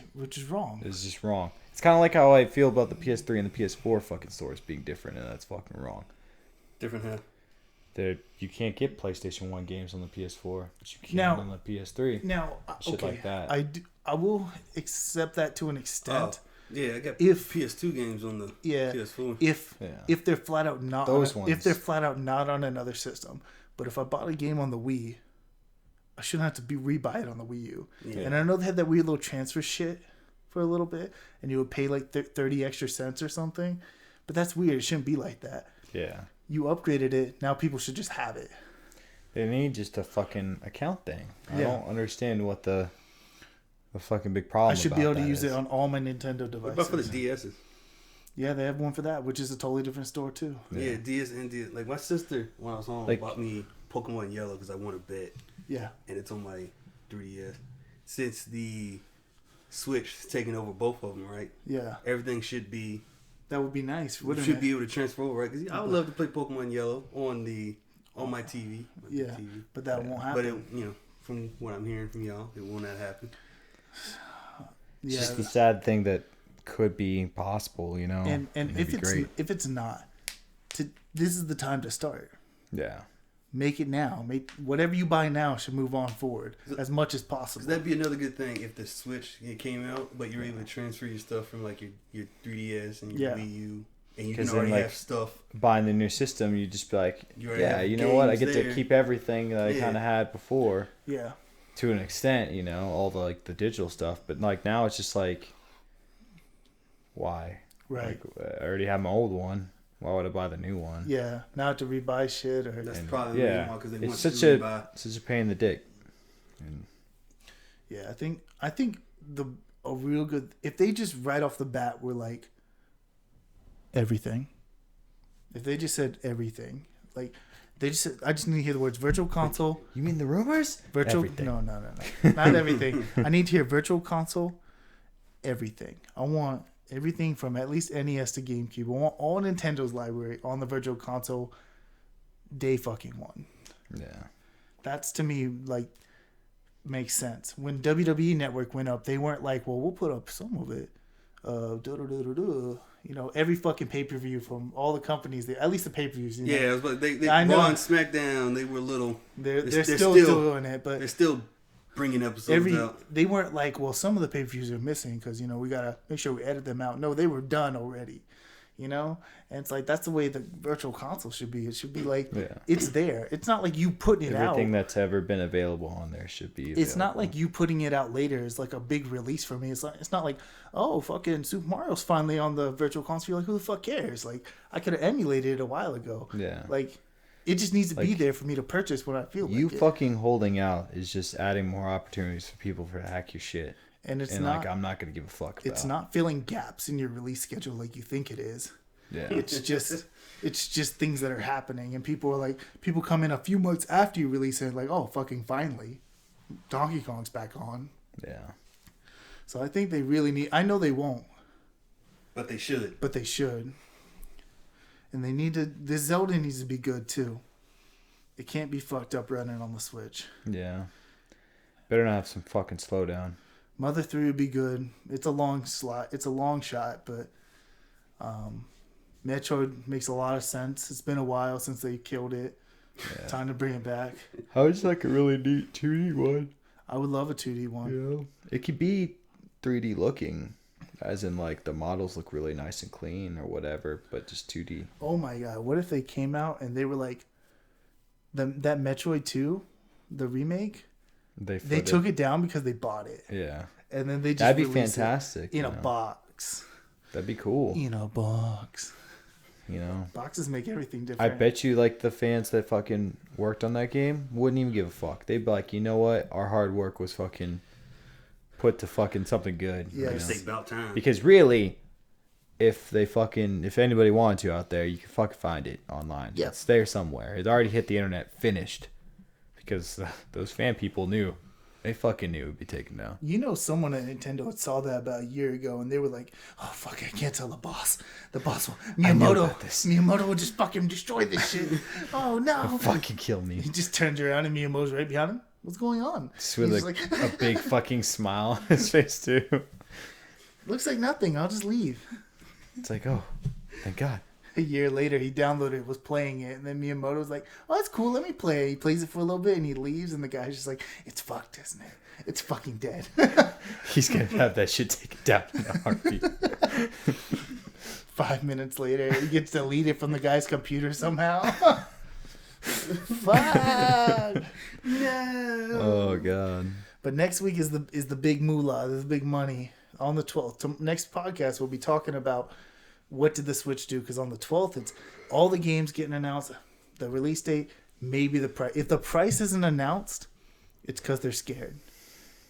wrong. just wrong. It's kind of like how I feel about the PS3 and the PS4 fucking stores being different, and that's fucking wrong. Different half. You can't get PlayStation 1 games on the PS4, but you can Now- on the PS3. Now, Shit okay, like that. I will accept that to an extent. Yeah, I got If- PS2 games on the Yeah, PS4. if they're flat out not Those if ones. they're flat out not on another system. But if I bought a game on the Wii, I shouldn't have to rebuy it on the Wii U. Yeah. And I know they had that weird little transfer shit for a little bit, and you would pay like 30 extra cents or something. But that's weird. It shouldn't be like that. Yeah. You upgraded it. Now people should just have it. They need just a fucking account thing. I Yeah. don't understand what the fucking big problem I should about be able to that use is. it on all my Nintendo What devices. about for the DSs? Yeah, they have one for that, which is a totally different store too. Yeah, DS and DS. Like my sister, when I was home, Like- bought me Pokemon Yellow because I won a bet, Yeah. and it's on my 3DS. Since the Switch is taking over both of them, right? Yeah. Everything should be That would be nice, wouldn't should it? be able to transfer over, right? Because I would love to play Pokemon Yellow on my TV. my big Yeah. TV. But that won't But happen. it, from what I'm hearing from y'all, it will not happen. It's Yeah. just the sad thing that could be possible, you know. and It'd if be it's great. if it's not, this is the time to start. Yeah. Make it now. Make whatever you buy now should move on forward as much as possible. 'Cause that'd be another good thing if the Switch came out, but you're able to transfer your stuff from like your 3DS and your Yeah. Wii U, and you 'Cause can then, already like, have stuff. Buying the new system, you just be like, You already yeah, have you know what? I games get to there. keep everything that I Yeah. kind of had before Yeah. to an extent, all the the digital stuff. But like now, it's just like, why? Right. Like, I already have my old one. Why would I buy the new one? Yeah. Not to rebuy shit or That's And, probably the yeah, reason why, because they want it's you such to a buy. such a pain in the dick. And yeah. I think a real good if they just right off the bat were like everything. If they just said everything, like they just said, I just need to hear the words virtual console. you mean the rumors? Virtual Everything. no. Not everything. I need to hear virtual console, everything. I want everything from at least NES to GameCube, all Nintendo's library on the Virtual Console, day fucking one. Yeah. That's to me like makes sense. When WWE Network went up, they weren't like, well, we'll put up some of it. You know, every fucking pay-per-view from all the companies, at least the pay-per-views. Yeah, but they I know. Raw and SmackDown, they were little. They're still doing it, but they're still bringing episodes out. They weren't like, well, some of the pay-per-views are missing because, you know, we got to make sure we edit them out. No, they were done already, you know? And it's like, that's the way the Virtual Console should be. It should be like, it's there. It's not like you putting it out. Everything that's ever been available on there should be available. It's not like you putting it out later is like a big release for me. It's not like, oh, fucking Super Mario's finally on the Virtual Console. You're like, who the fuck cares? Like, I could have emulated it a while ago. Yeah. Like, it just needs to be there for me to purchase when I feel like it. You fucking holding out is just adding more opportunities for people to hack your shit. And I'm not going to give a fuck about. It's not filling gaps in your release schedule like you think it is. Yeah. It's just things that are happening, and people come in a few months after you release it, like, oh, fucking finally, Donkey Kong's back on. Yeah. So I think they really need. I know they won't, but they should. And they need to. This Zelda needs to be good too. It can't be fucked up running on the Switch. Yeah. Better not have some fucking slowdown. Mother 3 would be good. It's a long slot. It's a long shot, but Metroid makes a lot of sense. It's been a while since they killed it. Yeah. Time to bring it back. How is like a really neat 2D one? I would love a 2D one. Yeah. It could be 3D looking, as in like the models look really nice and clean or whatever, but just 2D. Oh my god! What if they came out and they were like, that Metroid 2, the remake? They took it down because they bought it. Yeah. And then they just that'd be fantastic in a box. That'd be cool. In a box. You know, boxes make everything different. I bet you like the fans that fucking worked on that game wouldn't even give a fuck. They'd be like, you know what, our hard work was fucking put to fucking something good. Yeah, it's about time. Because really, if anybody wanted to out there, you can fucking find it online. Yeah, it's there somewhere. It already hit the internet, finished. Because those fan people knew. They fucking knew it would be taken down. You know, someone at Nintendo saw that about a year ago, and they were like, "Oh fuck, I can't tell the boss. The boss will Miyamoto will just fucking destroy this shit. Oh no, he'll fucking kill me." He just turns around and Miyamoto's right behind him. What's going on? Just with a big fucking smile on his face too. Looks like nothing. I'll just leave. It's like, oh, thank God. A year later, he downloaded it, was playing it, and then Miyamoto's like, "Oh, that's cool. Let me play it." He plays it for a little bit, and he leaves, and the guy's just like, "It's fucked, isn't it? It's fucking dead." He's gonna have that shit taken down in a heartbeat. 5 minutes later, he gets deleted from the guy's computer somehow. Fuck! No. Oh god. But next week is the big moolah, the big money on the 12th. Next podcast, we'll be talking about what did the Switch do? Because on the 12th, it's all the games getting announced, the release date, maybe the price. If the price isn't announced, it's because they're scared.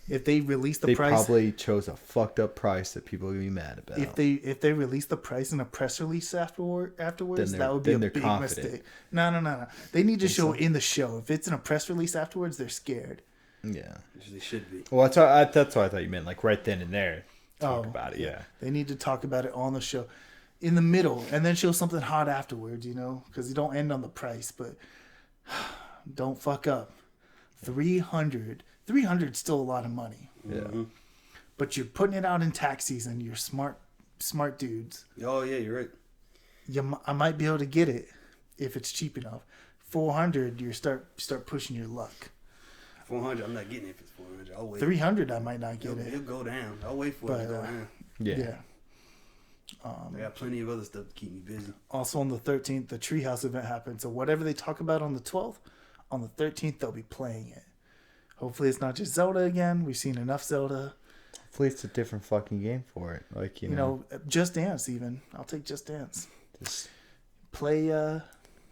If they release the price, they probably chose a fucked up price that people are gonna be mad about. If they release the price in a press release afterwards, that would be a big mistake. No. They need to show it in the show. If it's in a press release afterwards, they're scared. Yeah, they should be. Well, that's what I thought you meant, like right then and there. Talk about it. Yeah, they need to talk about it on the show. In the middle, and then show something hot afterwards, you know, because you don't end on the price, but don't fuck up. 300 is still a lot of money. Yeah. Mm-hmm. But you're putting it out in tax season. You're smart dudes. Oh yeah, you're right. I might be able to get it if it's cheap enough. 400, you start pushing your luck. 400, I'm not getting it if it's 400. I'll wait. 300, I might not get it. It'll go down. I'll wait for it to go down. Yeah. I got plenty of other stuff to keep me busy. Also on the 13th, the Treehouse event happened. So whatever they talk about on the 12th, on the 13th, they'll be playing it. Hopefully it's not just Zelda again. We've seen enough Zelda. Hopefully it's a different fucking game for it. Like, you know. Just Dance even. I'll take Just Dance. Just play a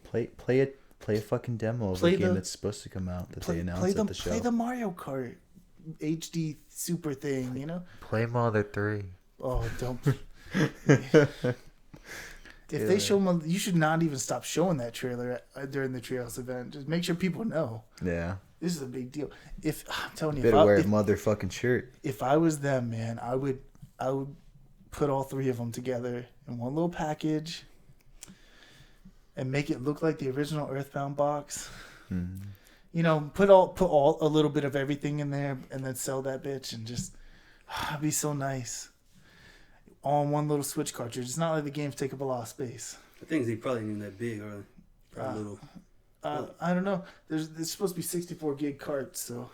fucking demo of a game that's supposed to come out that they announced at the show. Play the Mario Kart HD Super thing, you know? Play Mother 3. Oh, don't... If they show, you should not even stop showing that trailer during the Treehouse event. Just make sure people know. Yeah, this is a big deal. I'm telling you, better wear a motherfucking shirt. If I was them, man, I would put all 3 of them together in one little package and make it look like the original Earthbound box. You know, put all a little bit of everything in there and then sell that bitch and just it'd be so nice. All in one little Switch cartridge. It's not like the games take up a lot of space. The things they probably ain't even that big, or probably little. I don't know. There's supposed to be 64 gig carts, so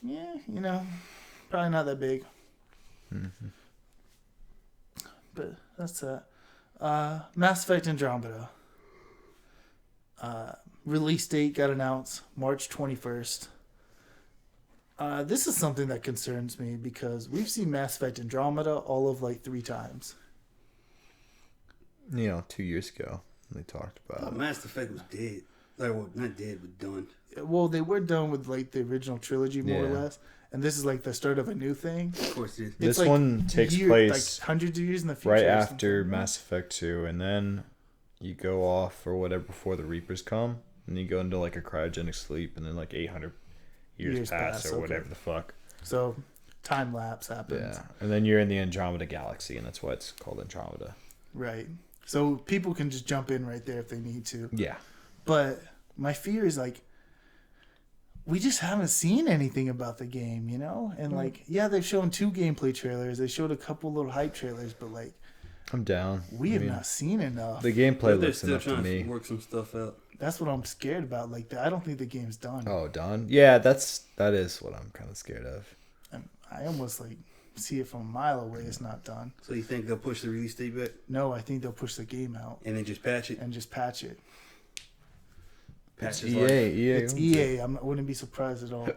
yeah, you know, probably not that big. But that's that. Mass Effect Andromeda. Release date got announced March 21st. This is something that concerns me because we've seen Mass Effect Andromeda all of like 3 times. You know, 2 years ago they talked about it. Mass Effect was dead. Like, well, not dead, but done. Well, they were done with like the original trilogy more or less, and this is like the start of a new thing. Of course it is. This like one takes place like hundreds of years in the future, right after Mass Effect 2, and then you go off or whatever before the Reapers come, and you go into like a cryogenic sleep, and then like 800 years pass or whatever the fuck. So time lapse happens. Yeah, and then you're in the Andromeda Galaxy, and that's why it's called Andromeda. Right. So people can just jump in right there if they need to. Yeah. But my fear is like we just haven't seen anything about the game, you know? And like, yeah, they've shown 2 gameplay trailers. They showed a couple little hype trailers, but like I'm down. We have not seen enough. The gameplay looks still enough to trying me. to work some stuff out. That's what I'm scared about. Like, I don't think the game's done. Oh, done? Yeah, that is what I'm kind of scared of. And I almost like see it from a mile away. It's not done. So you think they'll push the release date back? No, I think they'll push the game out and then just patch it. It's EA. It's EA. I wouldn't be surprised at all.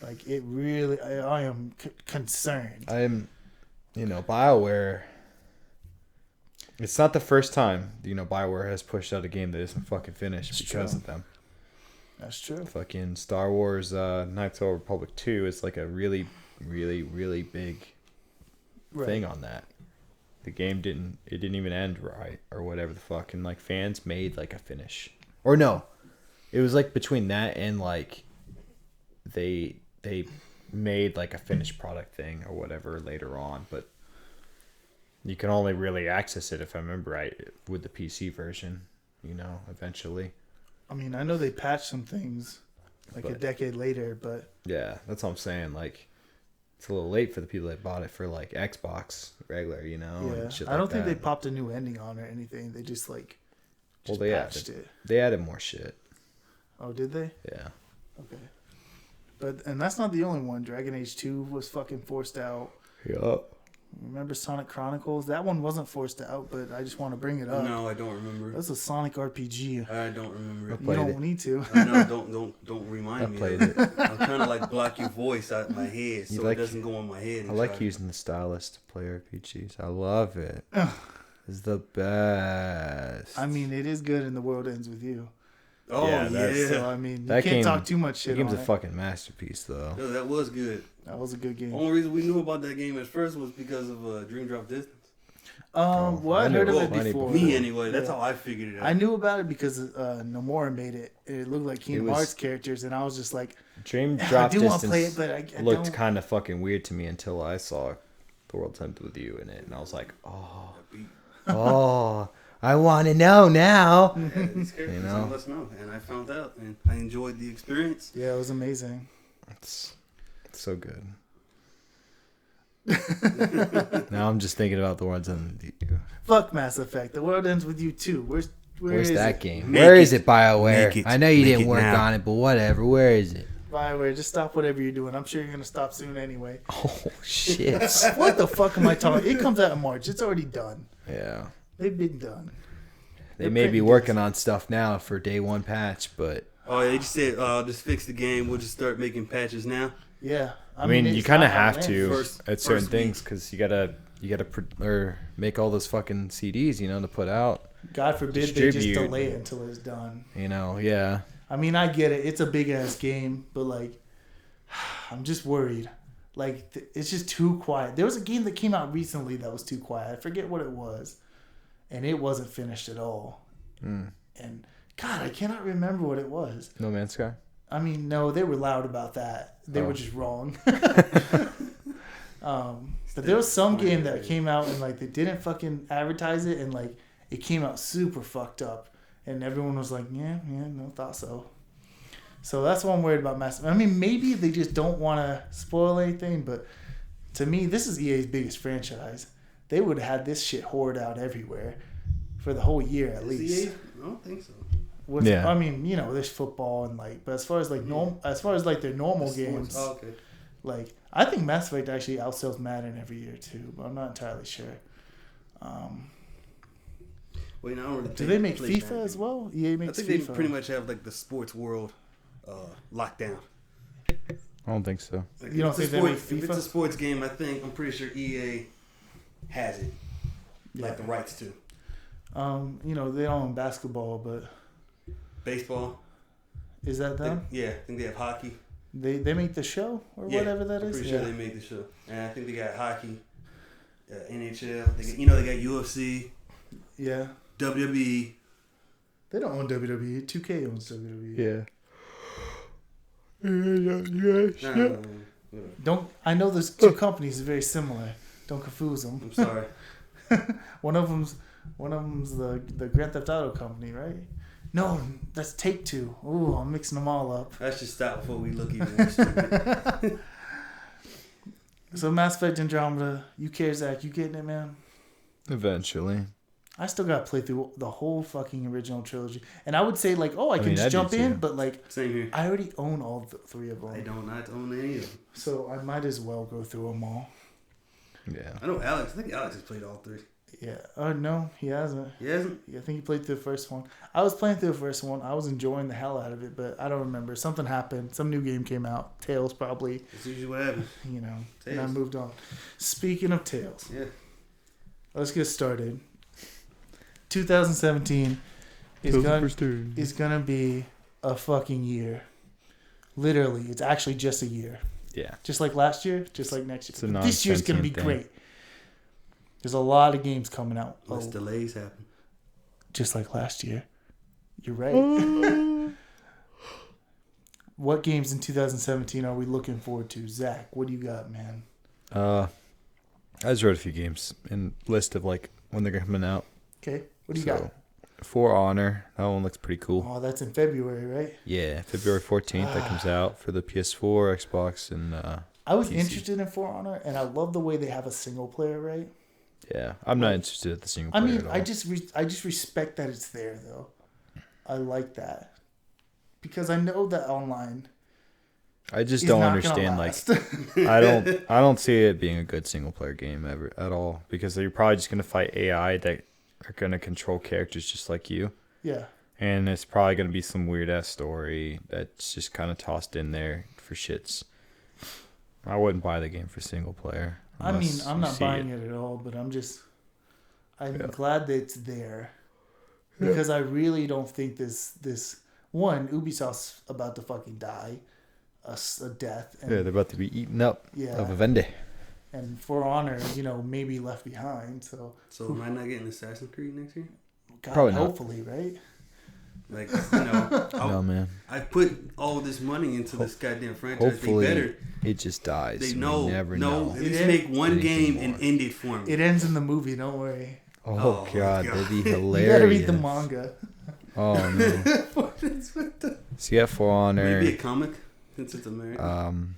Like, it really, I am concerned. BioWare. It's not the first time, BioWare has pushed out a game that isn't fucking finished because of them. That's true. Fucking Star Wars Knights of the Old Republic 2 is like a really, really, really big thing on that. The game didn't even end right or whatever the fuck. And like fans made like a finish. Or no, it was like between that and like they made like a finished product thing or whatever later on. But you can only really access it, if I remember right, with the PC version, eventually. I mean, I know they patched some things like a decade later, but... Yeah, that's what I'm saying. Like, it's a little late for the people that bought it for, like, Xbox regular, Yeah, and shit I don't like think that. they popped a new ending on or anything. They just, like, they patched added, it. They added more shit. Oh, did they? Yeah. Okay. And that's not the only one. Dragon Age 2 was fucking forced out. Yup. Remember Sonic Chronicles? That one wasn't forced out, but I just want to bring it up. No, I don't remember. That's a Sonic RPG. I don't remember. I You played don't it. need to. No, don't remind me. I played it. I'm trying to like block your voice out of my head so it doesn't go on my head. I like using the stylus to play RPGs. I love it. It's the best. I mean, it is good and The World Ends With You. Oh, yeah. So, I mean, you That can't game- talk too much The shit on game's a it. fucking masterpiece, though. No, that was good. That was a good game. The only reason we knew about that game at first was because of Dream Drop Distance. Well, I'd heard of it before. Me, anyway. That's how I figured it out. I knew about it because Nomura made it. It looked like Kingdom Hearts characters, and I was just like, Dream I Drop do want to Distance play it, but I looked don't. kind of fucking weird to me until I saw The World's End With You in it, and I was like, oh, I want to know now. Yeah, these characters let us know, and I found out, and I enjoyed the experience. Yeah, it was amazing. It's so good. Now I'm just thinking about The World's End With You. Fuck Mass Effect. The World Ends With You too. Where's that it? game? Make Where it. is it, BioWare? Make it. I know you Make didn't it work now. on it, but whatever. Where is it? BioWare, just stop whatever you're doing. I'm sure you're gonna stop soon anyway. Oh, shit. What the fuck am I talking? It comes out in March. It's already done. Yeah. They've been done. They may be working on stuff now for day one patch, but... Oh, they just said, just fix the game. We'll just start making patches now. Yeah. I mean, you it's kind of not have out to yet. at certain first things because you gotta or make all those fucking CDs, to put out. God forbid they just distribute. delay it until it's done. Yeah. I mean, I get it. It's a big ass game, but like, I'm just worried. Like, it's just too quiet. There was a game that came out recently that was too quiet. I forget what it was, and it wasn't finished at all. And God, I cannot remember what it was. No Man's Sky. I mean, no, they were loud about that. They were just wrong. But there was some game that came out and like they didn't fucking advertise it, and like it came out super fucked up, and everyone was like, yeah, no, thought so. So that's what I'm worried about Mass Effect. I mean, maybe they just don't want to spoil anything, but to me, this is EA's biggest franchise. They would have had this shit hoard out everywhere for the whole year at least. EA? I don't think so. I mean, there's football and like, but as far as like their normal games, okay. like I think Mass Effect actually outsells Madden every year too, but I'm not entirely sure. Wait, no, do they make FIFA Madden as well? EA makes FIFA. I think they pretty much have like the sports world locked down. I don't think so. Like, you don't think they make FIFA? If it's a sports game, I'm pretty sure EA has it, like the rights to. They don't own basketball, but baseball. Is that them? I think they have hockey. They make the show or whatever that is. I'm pretty sure they make the show, and I think they got hockey, NHL. They got UFC. Yeah. WWE. They don't own WWE. 2K owns WWE. Yeah. Don't. I know those two companies are very similar. Don't confuse them. I'm sorry. One of them's the Grand Theft Auto company, right? No, that's Take-Two. Ooh, I'm mixing them all up. Let's just stop before we look even more stupid. So Mass Effect Andromeda, you care, Zach? You getting it, man? Eventually. I still got to play through the whole fucking original trilogy. And I would say, like, I can just jump in, but, like, same here. I already own all three of them. I don't not own any of them. So I might as well go through them all. Yeah. I know Alex. I think Alex has played all three. Yeah. Oh, no, he hasn't. He hasn't? I think he played through the first one. I was playing through the first one. I was enjoying the hell out of it, but I don't remember. Something happened. Some new game came out. Tales, probably. That's usually what happens. And I moved on. Speaking of Tales. Yeah. Let's get started. 2017 is gonna be a fucking year. Literally, it's actually just a year. Yeah. Just like last year, just like next year. This year's gonna be great. There's a lot of games coming out. Unless delays happen. Just like last year. You're right. What games in 2017 are we looking forward to? Zach, what do you got, man? I just wrote a few games in list of like when they're coming out. Okay. What do you got? For Honor. That one looks pretty cool. Oh, that's in February, right? Yeah, February 14th that comes out for the PS4, Xbox, and I was PC. interested in For Honor, and I love the way they have a single player, right? Yeah, I'm not interested in the single player at all. I just respect that it's there, though. I like that. Because I know that online... I just don't understand, like, I don't see it being a good single player game ever at all, because you're probably just going to fight AI that are going to control characters just like you. Yeah. And it's probably going to be some weird ass story that's just kind of tossed in there for shits. I wouldn't buy the game for single player. I mean, I'm not buying it at all, but I'm glad that it's there. Because I really don't think this one, Ubisoft's about to fucking die. A death. And, they're about to be eaten up of a Vendée. And For Honor, maybe left behind. So am I not getting Assassin's Creed next year? God, probably not. Hopefully, right? Like, no, man. I put all this money into this goddamn franchise. Hopefully, it just dies. They never know. At least make one game and end it for me. It ends in the movie. Don't worry. Oh God, that'd be hilarious. You gotta read the manga. Oh no. So you got For Honor. Maybe a comic. Since it's American.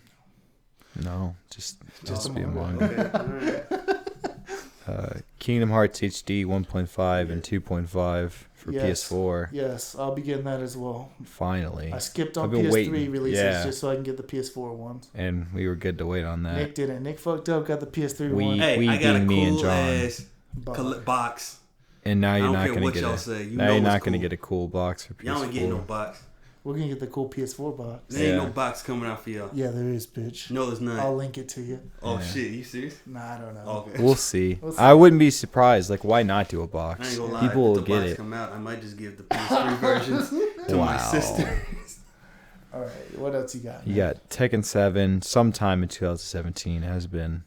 No, just be a manga. Okay. All right. Kingdom Hearts HD 1.5 and 2.5 for PS4. Yes, I'll be getting that as well. Finally. I skipped on PS3 releases just so I can get the PS4 ones. And we were good to wait on that. Nick didn't. Nick fucked up, got the PS3 one. Hey, I got a cool ass box. And now you're not going to get you're not going to get a cool box for PS4. Y'all ain't getting no box. We're going to get the cool PS4 box. There ain't no box coming out for y'all. Yeah, there is, bitch. No, there's not. I'll link it to you. Oh, shit. You serious? Nah, I don't know. Okay. We'll see. I wouldn't be surprised. Like, why not do a box? I ain't gonna lie. People will if the get box it. Come out, I might just give the PS3 versions to my sister. All right. What else you got? You got Tekken 7 sometime in 2017. Has been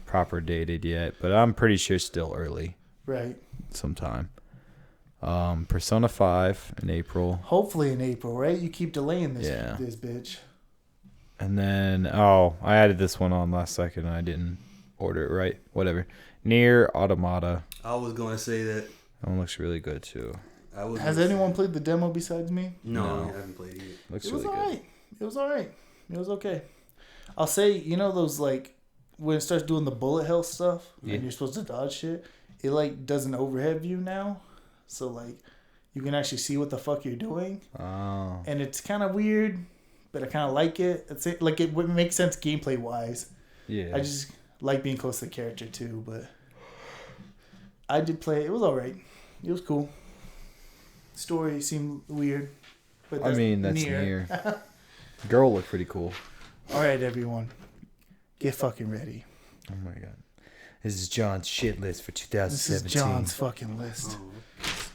proper dated yet, but I'm pretty sure still early. Right. Sometime. Persona 5 in April. Hopefully in April, right? You keep delaying this bitch. And then I added this one on last second and I didn't order it right. Whatever. Near Automata. I was going to say that. That one looks really good too. Has anyone played the demo besides me? No, No. I haven't played it yet. Looks It was really alright. It was alright. It was okay. I'll say, you know those like when it starts doing the bullet hell stuff Yeah. and you're supposed to dodge shit, it like does an overhead view now. So like you can actually see what the fuck you're doing. good. Oh. And it's kind of weird, but I kind of like it. It would make sense gameplay wise. Yeah. I just like being close to the character too, but I did play it. It was alright. It was cool. Story seemed weird, but I mean, that's near. Girl looked pretty cool. Alright, everyone. Get fucking ready. Oh my god. This is John's shit list for This 2017. is John's fucking list.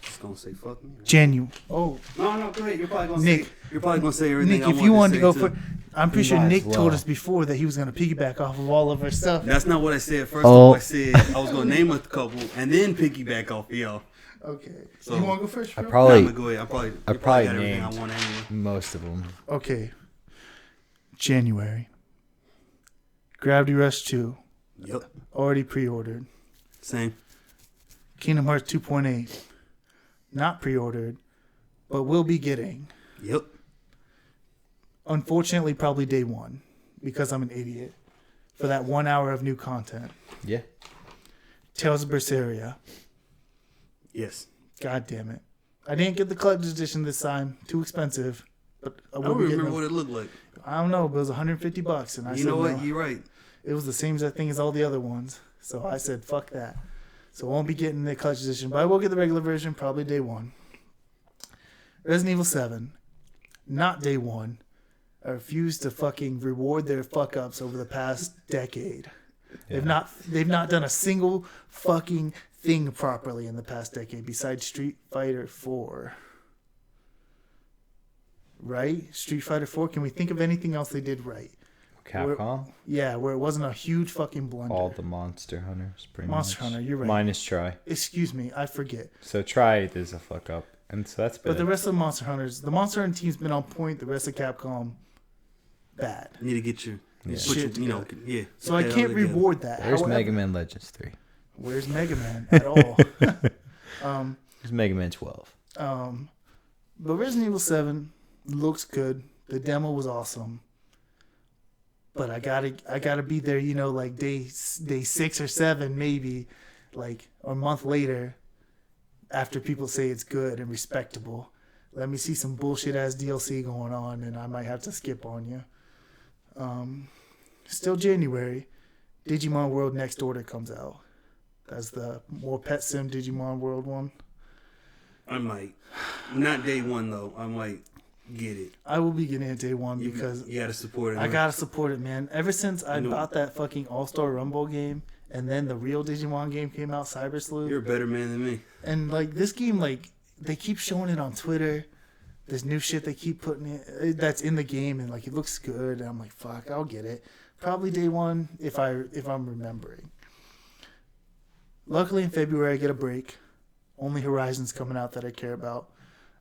Just going to say fuck me. Genu. Oh, No, go ahead. You're probably going to Nick. say. You're probably going to say everything. Nick, I if you wanted to go say, for, too. I'm pretty You sure might Nick as told well. us before that he was gonna piggyback off of all of our stuff. That's not what I said. First Oh. off, I said I was going to name a couple and then piggyback off of y'all. Okay. So- You want to go first? I Phil? probably Nah, go ahead. I probably I you probably got everything I named- want anyway. most of them. Okay. January. Gravity Rush 2. Yep. Already pre-ordered. Same. Kingdom Hearts 2.8. Not pre-ordered, but will be getting. Yep. Unfortunately, probably day one, because I'm an idiot. For that 1 hour of new content. Yeah. Tales of Berseria. Yes. God damn it. I didn't get the collector's edition this time. Too expensive. But I I will don't be getting remember them. what it looked like. I don't know, but it was $150, and I You said know what? no. You're right. It was the same thing as all the other ones. So I said, fuck that. So I won't be getting the collector's edition, but I will get the regular version probably day one. Resident Evil 7. Not day one. I refuse to fucking reward their fuck ups over the past decade. Yeah. They've not done a single fucking thing properly in the past decade besides Street Fighter 4. Right? Street Fighter 4. Can we think of anything else they did right? Capcom. Yeah, where it wasn't a huge fucking blunder. All the Monster Hunters. Pretty Monster much. Hunter, you're right. Minus Try. Excuse me, I forget. So Try is a fuck up. And so that's bad. But the rest of the Monster Hunters, the Monster Hunter team's been on point. The rest of Capcom, bad. You need to get your Yeah. put your, Shit you know, together. yeah. So I get that can't all together. reward that. Where's However, Mega Man Legends 3? Where's Mega Man at all? Where's Mega Man 12? But Resident Evil 7 looks good. The demo was awesome. But I gotta be there, you know, like day 6 or 7 maybe, like or a month later, after people say it's good and respectable. Let me see some bullshit ass DLC going on, and I might have to skip on you. Still January, Digimon World Next Order comes out. That's the more Pet Sim Digimon World one. I might. Not day one though. I might get it. I will be getting it day one because you gotta support it. I gotta support it, man. Ever since I You know- bought that fucking All-Star Rumble game, and then the real Digimon game came out, Cyber Sleuth, You're a better man than me. and like this game, like they keep showing it on Twitter. There's new shit they keep putting it that's in the game, and like it looks good. And I'm like, fuck, I'll get it. Probably day one if I'm remembering. Luckily in February I get a break. Only Horizon's coming out that I care about.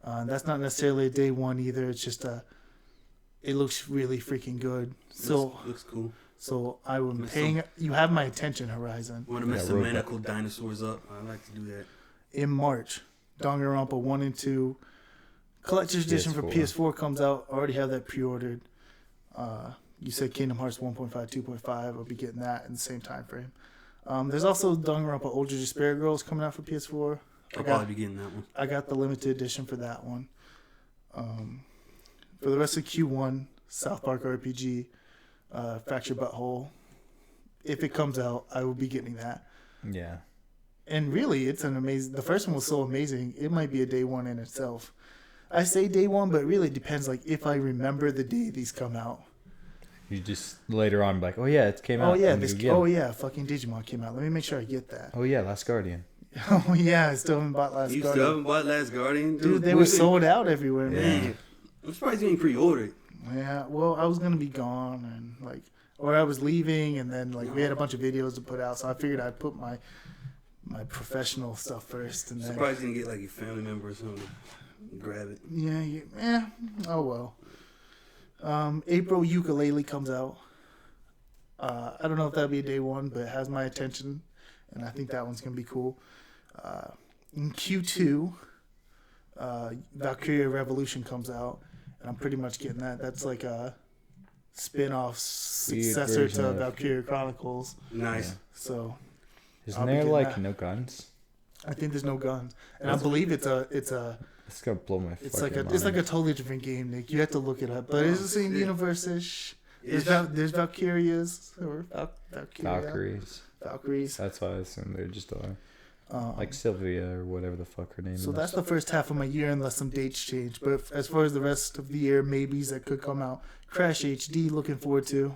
That's not necessarily a day one either. It's just it looks really freaking good. So looks cool. so I am Mess paying. You have my attention, Horizon. Want to mess Yeah, some road manacled dinosaurs up? I like to do that. In March, Danganronpa 1 and 2 Collector's Edition for PS4. PS4 comes out. I already have that pre-ordered. You said Kingdom Hearts 1.5, 2.5. I'll be getting that in the same time frame. There's also Danganronpa Ultra Despair Girls coming out for PS4. I'll probably be getting that one. I got the limited edition for that one. For the rest of Q1, South Park RPG, Fractured Butthole. If it comes out, I will be getting that. Yeah. And really, it's an amazing. The first one was so amazing. It might be a day one in itself. I say day one, but it really depends. Like if I remember the day these come out. You just later on be like, oh yeah, it came out. Oh yeah, and this. you go get Oh it. yeah, fucking Digimon came out. Let me make sure I get that. Oh yeah, Last Guardian. Oh yeah, I still haven't bought Last You Guardian. still haven't bought Last Guardian? Dude, they were sold out everywhere, man. Man, I'm surprised you ain't pre-ordered. Yeah, well, I was gonna be gone and like, or I was leaving, and then like we had a bunch of videos to put out, so I figured I'd put my professional stuff first, and then Surprised you didn't get like your family member or something. Grab it. oh well. April Ukulele comes out. I don't know if that'll be a day one, but it has my attention, and I think that one's gonna be cool. In Q2, Valkyria Revolution comes out, and I'm pretty much getting that. That's like a spin-off successor to Valkyria Chronicles. Nice. Yeah. So, isn't there like no guns? I think there's no guns, and I believe it's a. It's gonna blow my. It's like a totally different game, Nick. You have to look it up, but it's the same universe-ish. There's Valkyrias or Valkyries. That's why I assume they're just like Sylvia or whatever the fuck her name is. So that's the first half of my year, unless some dates change. But as far as the rest of the year, maybes that could come out. Crash HD, looking forward to.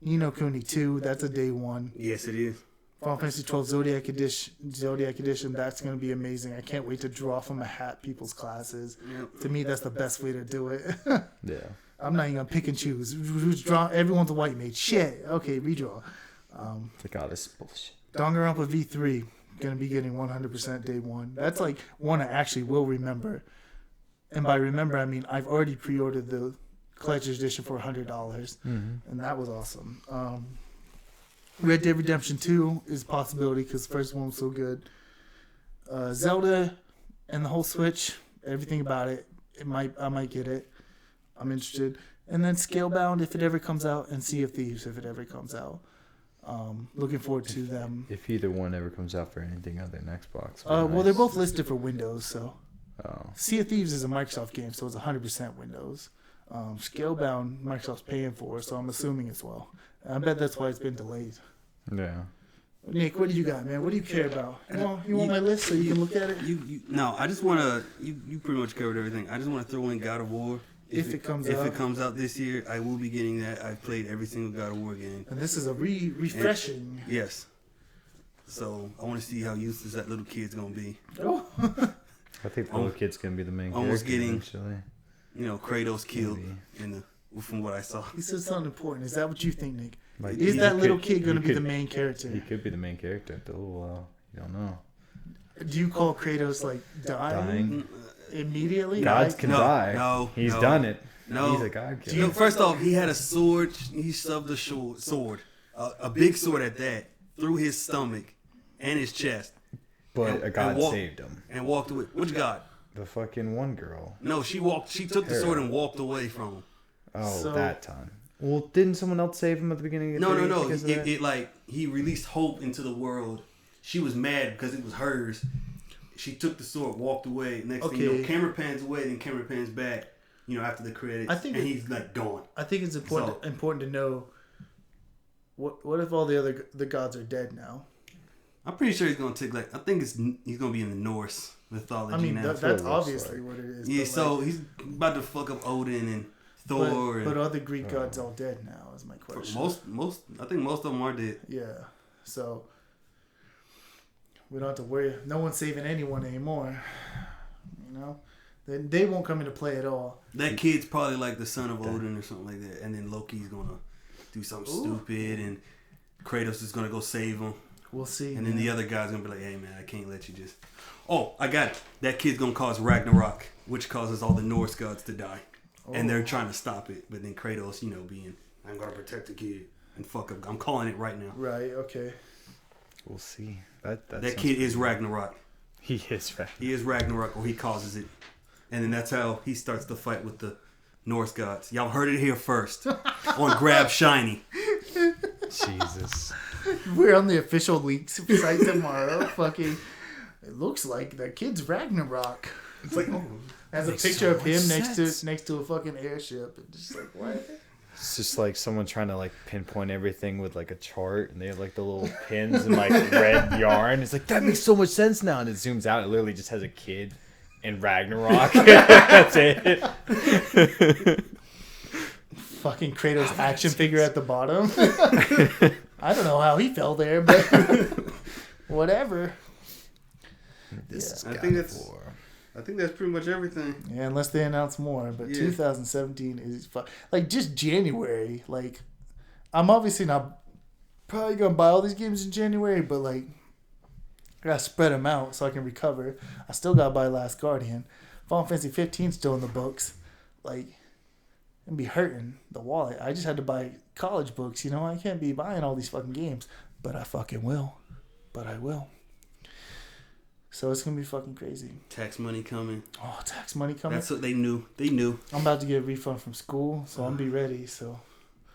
Ni no Kuni 2, that's a day one. Yes, it is. Final Fantasy 12 Zodiac Edition, that's going to be amazing. I can't wait to draw from a hat people's classes. Yep. To me, that's the best way to do it. Yeah. I'm not even going to pick and choose. Who's draw? Everyone's a white mage. Shit. Okay, redraw. It's like, oh, this is bullshit. Danganronpa V3, going to be getting 100% day one. That's like one I actually will remember. And by remember, I mean I've already pre-ordered the collector's edition for $100. And that was awesome. Red Dead Redemption 2 is a possibility because the first one was so good. Zelda and the whole Switch, everything about it, I might get it. I'm interested. And then Scalebound if it ever comes out, and Sea of Thieves if it ever comes out. Looking forward to them. If either one ever comes out for anything other than Xbox. Well, they're both listed for Windows, so. Oh. Sea of Thieves is a Microsoft game, so it's 100% Windows. Scalebound, Microsoft's paying for, so I'm assuming as well. I bet that's why it's been delayed. Yeah. Nick, what do you got, man? What do you care about? You want my list so you can look at it? No, I just want to. You pretty much covered everything. I just want to throw in God of War. If it comes out this year, I will be getting that. I've played every single God of War game. And this is a refreshing. Yes. So I want to see how useless that little kid's gonna be. Oh. I think the little kid's gonna be the main character. Almost getting, eventually. Kratos killed from what I saw. He said something important. Is that what you think, Nick? Like, is that little kid going to be the main character? He could be the main character after a little while. You don't know. Do you call Kratos like dying? Immediately? Gods can die. No. He's done it. No. He's a god killer. First off, he had a sword. He shoved a sword, a big sword at that, through his stomach and his chest. But a god saved him. And walked away. Which god? The fucking one girl. No, she took the sword and walked away from him. Oh, that time. Well, didn't someone else save him at the beginning of the game? No. He released hope into the world. She was mad because it was hers. She took the sword, walked away. Next thing you know, camera pans away, then camera pans back. After the credits, he's like gone. I think it's important to know. What if all the gods are dead now? I'm pretty sure he's gonna take I think he's gonna be in the Norse mythology. I mean, that's obviously what it is. Yeah, so he's about to fuck up Odin and Thor. But are the Greek gods all dead now? Is my question. Most, I think most of them are dead. Yeah, so we don't have to worry. No one's saving anyone anymore. They won't come into play at all. That kid's probably like the son of Odin or something like that, and then Loki's gonna do something stupid, and Kratos is gonna go save him. We'll see. And then the other guy's gonna be like, "Hey man, I can't let you just." Oh, I got it. That kid's gonna cause Ragnarok, which causes all the Norse gods to die. And they're trying to stop it, but then Kratos, being, I'm gonna protect the kid and fuck up. I'm calling it right now. Right. Okay. We'll see. That kid is Ragnarok. He is Ragnarok. He is Ragnarok, or he causes it, and then that's how he starts the fight with the Norse gods. Y'all heard it here first on Grab Shiny. Jesus. We're on the official leaks site tomorrow. Fucking, it looks like the kid's Ragnarok. It's like, has a picture of him next to a fucking airship, and just like, what? It's just like someone trying to pinpoint everything with a chart, and they have the little pins and red yarn. It's like, that makes so much sense now, and it zooms out. It literally just has a kid in Ragnarok. That's it. Fucking Kratos action figure at the bottom. I don't know how he fell there, but whatever. I think that's pretty much everything. Yeah, unless they announce more. But 2017 is just January. I'm obviously not probably gonna buy all these games in January, but I gotta spread them out so I can recover. I still gotta buy Last Guardian. Final Fantasy 15 still in the books. And be hurting the wallet. I just had to buy college books. You know, I can't be buying all these fucking games, but I fucking will. But I will. So it's gonna be fucking crazy. Tax money coming. Oh, tax money coming. That's what they knew. They knew. I'm about to get a refund from school, so I'm be ready. So,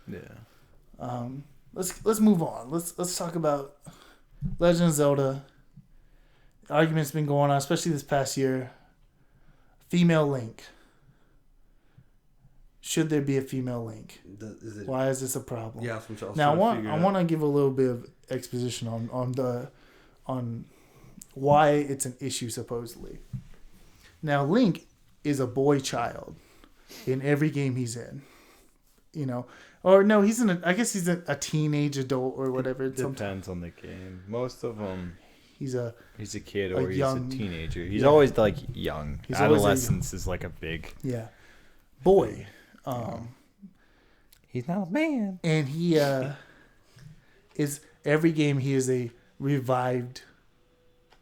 Yeah. let's move on. Let's talk about Legend of Zelda. Argument's been going on, especially this past year. Female Link. Should there be a female Link? Why is this a problem? Yeah, that's what I was now trying to figure I out. want to give a little bit of exposition on why it's an issue supposedly. Now Link is a boy child in every game he's in, you know, or no, I guess he's a teenage adult or whatever. It depends on the game. Most of them, he's a kid or he's young, a teenager. He's always like young. He's always Adolescence is like a big boy. He's not a man, and he is every game he is a revived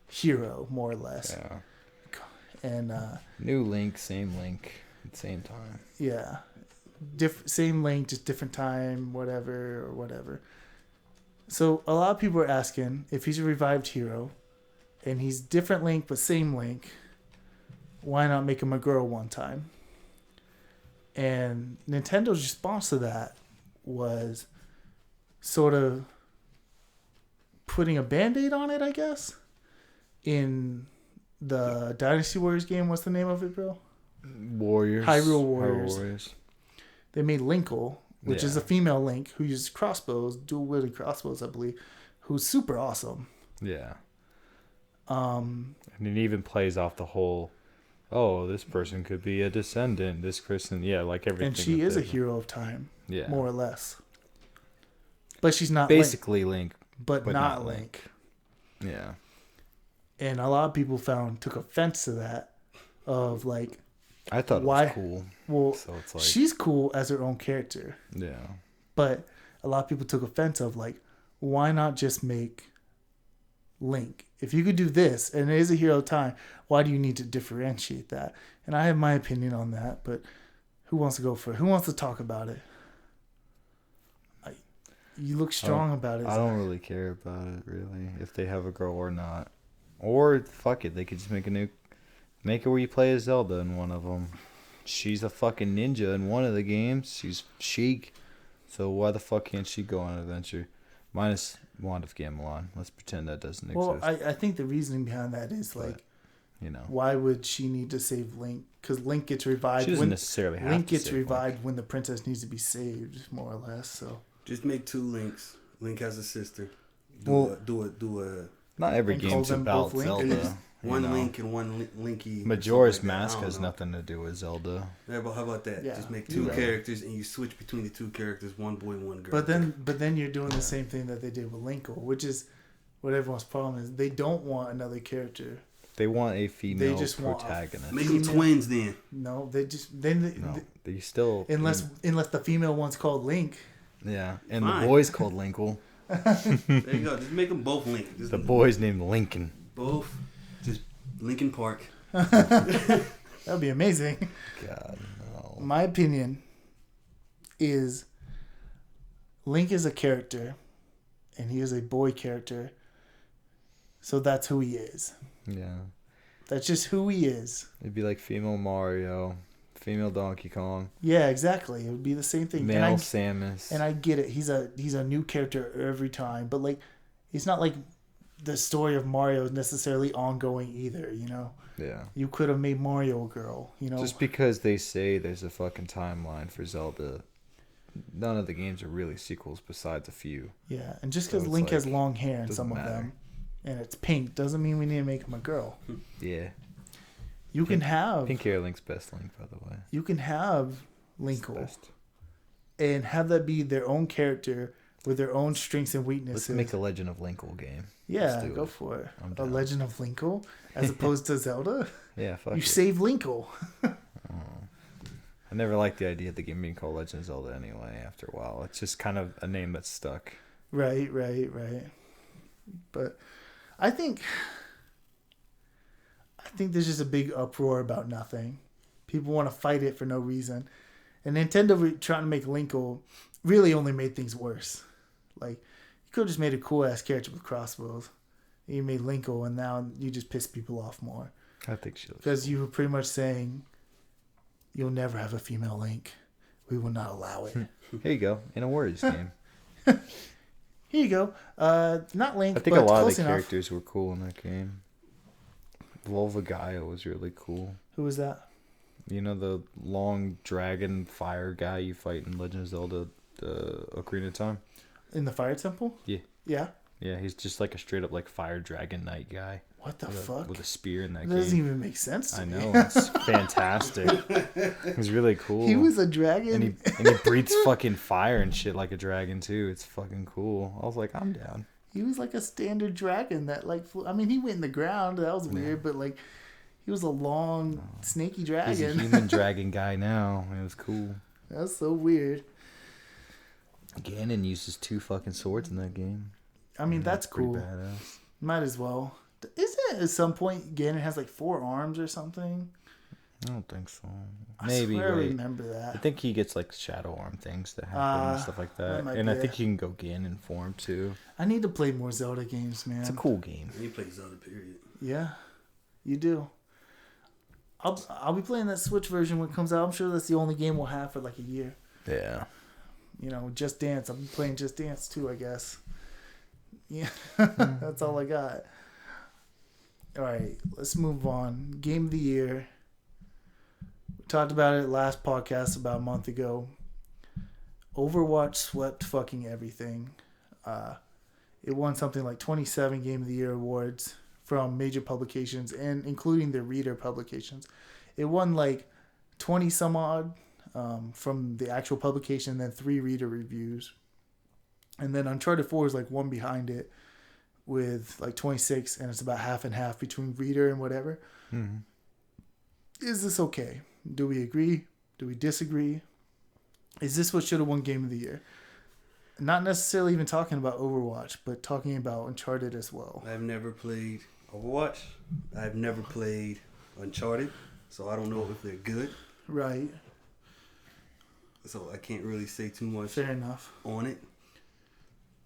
hero, more or less. Yeah. And new Link, same Link, at the same time. Yeah, same Link, just different time, whatever. So a lot of people are asking if he's a revived hero, and he's different Link but same Link. Why not make him a girl one time? And Nintendo's response to that was sort of putting a Band-Aid on it, I guess. In the Dynasty Warriors game, what's the name of it, bro? Warriors. Hyrule Warriors. They made Linkle, which is a female Link who uses crossbows, dual-wielded crossbows, I believe, who's super awesome. Yeah. And it even plays off the whole, this person could be a descendant. This person, like everything. And she is a hero of time, more or less. But she's not basically Link, but not Link. Yeah. And a lot of people took offense to that, of like, I thought it was cool. Well, so it's like, she's cool as her own character. Yeah. But a lot of people took offense of like, why not just make Link? If you could do this, and it is a hero of time, why do you need to differentiate that? And I have my opinion on that, but who wants to go for it? Who wants to talk about it? You look strong about it. I don't really care about it, really, if they have a girl or not. Or, fuck it, they could just make it where you play as Zelda in one of them. She's a fucking ninja in one of the games. She's Sheik. So why the fuck can't she go on an adventure? Minus Wand of Gamelon. Let's pretend that doesn't exist. Well, I think the reasoning behind that is like, why would she need to save Link? Because Link gets revived. She doesn't necessarily have Link to gets save revived Link. when the princess needs to be saved, more or less. So just make two Links. Link has a sister. Do a. Not every and game's them about both Link? Zelda. One Link and one Linky. Majora's like that. Mask I don't has know. nothing to do with Zelda. Yeah, but how about that? Yeah, Just make two you're right. characters and you switch between the two characters, one boy, one girl. But then you're doing the same thing that they did with Linkle, which is what everyone's problem is. They don't want another character. They want a female They just want protagonist. make them twins then. No, they They still unless the female one's called Link. Yeah, and Fine. the boy's called Linkle. There you go. Just make them both Link. Just The boy's named Lincoln. both. Just Lincoln Park. That'd be amazing. God, no. My opinion is Link is a character, and he is a boy character. So that's who he is. Yeah. That's just who he is. It'd be like female Mario, female Donkey Kong, Yeah, exactly. It would be the same thing. male Samus. And I get it. He's a new character every time, but like, it's not like the story of Mario is necessarily ongoing either. You know, Yeah. you could have made Mario a girl. You know, Just because they say there's a fucking timeline for Zelda, none of the games are really sequels besides a few. yeah. And just So because it's Link like, has long hair in doesn't some of matter. them, and it's pink, doesn't mean we need to make him a girl. Yeah. You can have Pink hair Link's best Link, by the way. you can have It's the Linkle best. and have that be their own character with their own strengths and weaknesses. Let's make a Legend of Linkle game. Yeah, Let's do go it. for it. I'm A down. Legend of Linkle as opposed to Zelda. Yeah, fuck You it. save Linkle. I never liked the idea of the game being called Legend of Zelda anyway, after a while. It's just kind of a name that's stuck. Right. But I think there's just a big uproar about nothing. People want to fight it for no reason. And Nintendo trying to make Linkle really only made things worse. Like, you could have just made a cool ass character with crossbows. You made Linkle, and now you just piss people off more. I think she looks Because you were pretty much saying, you'll never have a female Link. We will not allow it. Here you go. In a Warriors game. Here you go. Not Link, I think but a lot of close the enough. characters were cool in that game. Volvagaya was really cool. Who was that? You know the long dragon fire guy you fight in Legend of Zelda, the Ocarina of Time? In the Fire Temple? Yeah. Yeah? Yeah, he's just like a straight up like fire dragon knight guy. What the with fuck? With a spear in that That doesn't game. even make sense to I me. know, it's fantastic. He's really cool. He was a dragon? and he breathes fucking fire and shit like a dragon too. It's fucking cool. I was like, I'm down. He was like a standard dragon that like flew. I mean, he went in the ground. That was weird, but like he was a long, snaky He's dragon. a human dragon guy now. It was cool. That's so weird. Ganon uses 2 fucking swords in that game. I mean, that's pretty cool. badass. Might as well. Isn't it at some point Ganon has like 4 arms or something? I don't think so. I Maybe. swear I Wait. remember that. I think he gets like shadow arm things that happen and stuff like that. might And be I think it. he can go Ganon form too. I need to play more Zelda games, man. It's a cool game. You play Zelda, period. Yeah, you do. I'll be playing that Switch version when it comes out. I'm sure that's the only game we'll have for like a year. Yeah. You know, Just Dance. I'll be playing Just Dance too, I guess. Yeah, that's all I got. All right, let's move on. Game of the year. We talked about it last podcast about a month ago. Overwatch swept fucking everything. It won something like 27 Game of the Year awards from major publications and including the reader publications. It won like 20 some odd from the actual publication and then 3 reader reviews. And then Uncharted 4 is like one behind it with like 26, and it's about half and half between reader and whatever. Mm-hmm. Is this okay? Do we agree? Do we disagree? Is this what should have won Game of the Year? Not necessarily even talking about Overwatch, but talking about Uncharted as well. I've never played Overwatch. I've never played Uncharted, so I don't know if they're good. Right. So I can't really say too much Fair enough. on it.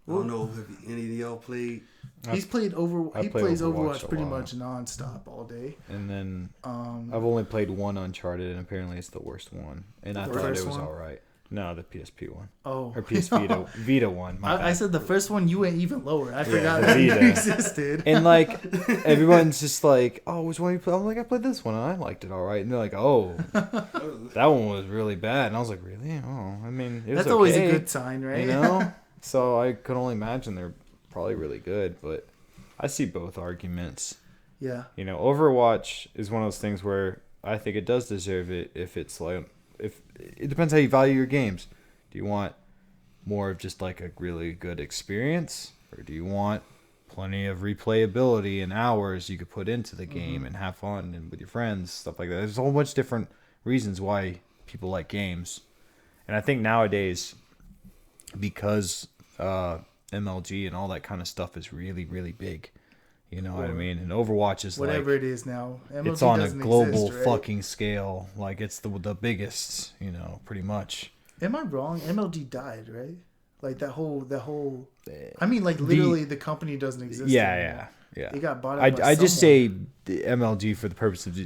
I don't know if any of y'all played. He's played I He play plays Overwatch Overwatch a pretty lot. much nonstop all day. And then I've only played one Uncharted, and apparently it's the worst one. And I The thought first it was one? all right. No, the PSP one. Oh. Or PS Vita one. My I bad. said the first one, you went even lower. I forgot the that Vita. existed. And like everyone's just like, "Oh, which one you play?" I'm like, "I played this one, and I liked it all right." And they're like, "Oh, that one was really bad." And I was like, "Really? Oh, I mean, it was That's always a okay, good sign, right? you know." So I could only imagine they're probably really good, but I see both arguments. Yeah. You know, Overwatch is one of those things where I think it does deserve it if it's like if it depends how you value your games. Do you want more of just like a really good experience, or do you want plenty of replayability and hours you could put into the game and have fun and with your friends, stuff like that? There's a whole bunch of different reasons why people like games. And I think nowadays, because MLG and all that kind of stuff is really, really big. You know what I mean? And Overwatch is Whatever like, it is now. MLG it's on a doesn't global exist, right? fucking scale. Like it's the biggest, you know, pretty much. Am I wrong? MLG died, right? Like that whole. I mean, like literally, the company doesn't exist. anymore. Yeah. It got bought out by I just someone. say the MLG for the purpose of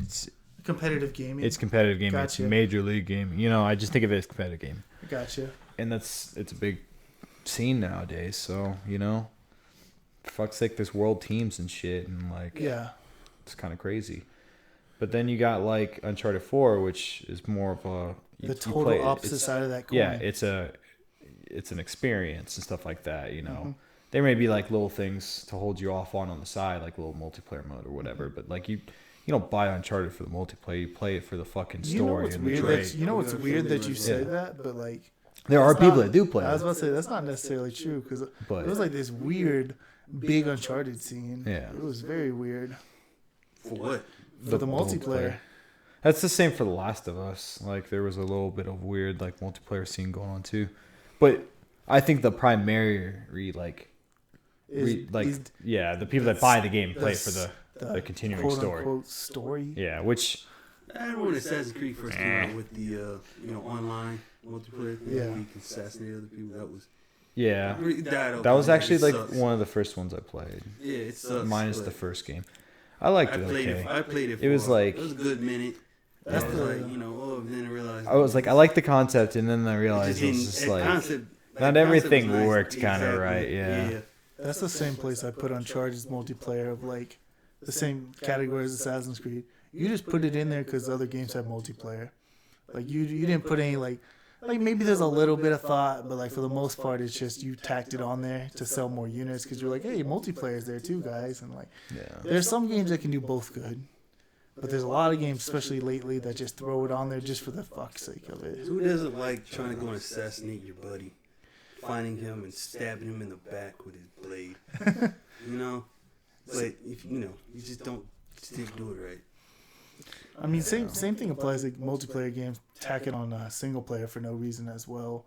Competitive gaming. it's competitive gaming. Gotcha. It's major league gaming. You know, I just think of it as competitive gaming. Gotcha. And it's a big scene nowadays. So, you know, for fuck's sake, there's world teams and shit. And like, Yeah. it's kind of crazy. But then you got like Uncharted 4, which is more of a... The total opposite side of that coin. Yeah, it's an experience and stuff like that, you know. There may be like little things to hold you off on the side, like a little multiplayer mode or whatever, but like you don't buy Uncharted for the multiplayer, you play it for the fucking story. You know what's and the weird? trade. You know what's weird that you say Yeah. that, but like There are that's people not- that do play I was it. about to say that's not necessarily true because But- it was like this weird, big Uncharted scene. Yeah. It was very weird For what? for the multiplayer. That's the same for The Last of Us. Like there was a little bit of weird like multiplayer scene going on too. But I think the primary the people that buy the game play it for the continuing quote story. unquote story. Yeah, which I remember when Assassin's Creed first came out with the online multiplayer thing where you can assassinate other people. That was that was actually like one of the first ones I played. Yeah, it sucks. Minus the first game. I liked it. I played it. It was like it was a good minute. That's then I realized. I was like, I like the concept, and then I realized it was just like not everything worked kind of right. Yeah. That's the same place I put Uncharted's multiplayer of like the same category as Assassin's Creed. You just put it in there because other games have multiplayer. Like you didn't put any like maybe there's a little bit of thought, but like for the most part, it's just you tacked it on there to sell more units because you're like, hey, multiplayer's there too, guys, and like there's some games that can do both good, but there's a lot of games, especially lately, that just throw it on there just for the fuck's sake of it. Who doesn't like trying to go and assassinate your buddy, finding him and stabbing him in the back with his blade? But if you just didn't do it right. I mean, same thing applies to multiplayer games. Tack it on single player for no reason as well.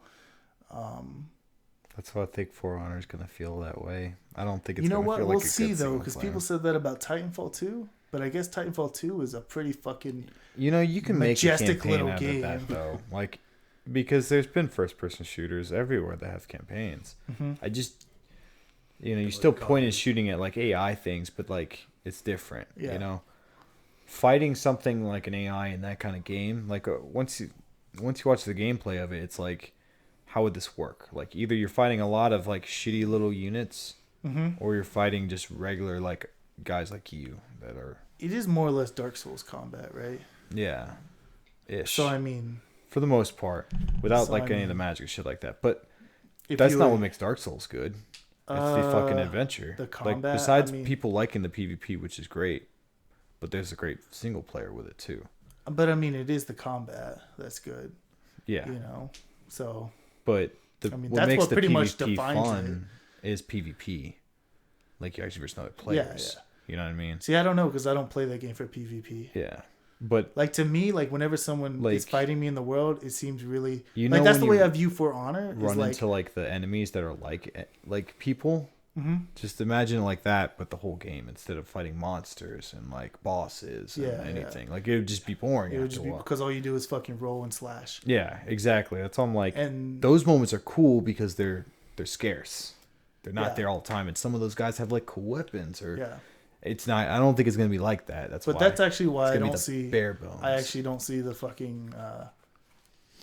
That's why I think For Honor is gonna feel that way. I don't think it's. You know what? Feel we'll like a see good though, because player. people said that about Titanfall 2, but I guess Titanfall 2 is a pretty fucking you can make a majestic campaign little out game. of that though, like because there's been first-person shooters everywhere that have campaigns. Mm-hmm. I just you still point and shooting at like AI things, but like it's different. Yeah. Fighting something like an AI in that kind of game, like once you watch the gameplay of it, it's like, how would this work? Like either you're fighting a lot of like shitty little units, or you're fighting just regular like guys like you that are. It is more or less Dark Souls combat, right? Yeah, ish. So I mean, for the most part, without any of the magic shit like that, but that's not what makes Dark Souls good. It's the fucking adventure. The combat. Besides people liking the PvP, which is great. But there's a great single player with it too. But I mean, it is the combat that's good. Yeah. So. But what makes the pretty PvP much defines fun is PvP. Like you actually versus other players. Yeah. You know what I mean? See, I don't know because I don't play that game for PvP. Yeah. But like to me, like whenever someone is fighting me in the world, it seems really like that's the way I view For Honor. Run into like the enemies that are like people. Mm-hmm. Just imagine it like that, but the whole game instead of fighting monsters and like bosses and anything. Like it would just be boring. It would just be because all you do is fucking roll and slash. Yeah, exactly. That's all I'm like. And those moments are cool because they're scarce. They're not there all the time, and some of those guys have like cool weapons. It's not. I don't think it's gonna be like that. That's actually why I don't see bare bones. I actually don't see the fucking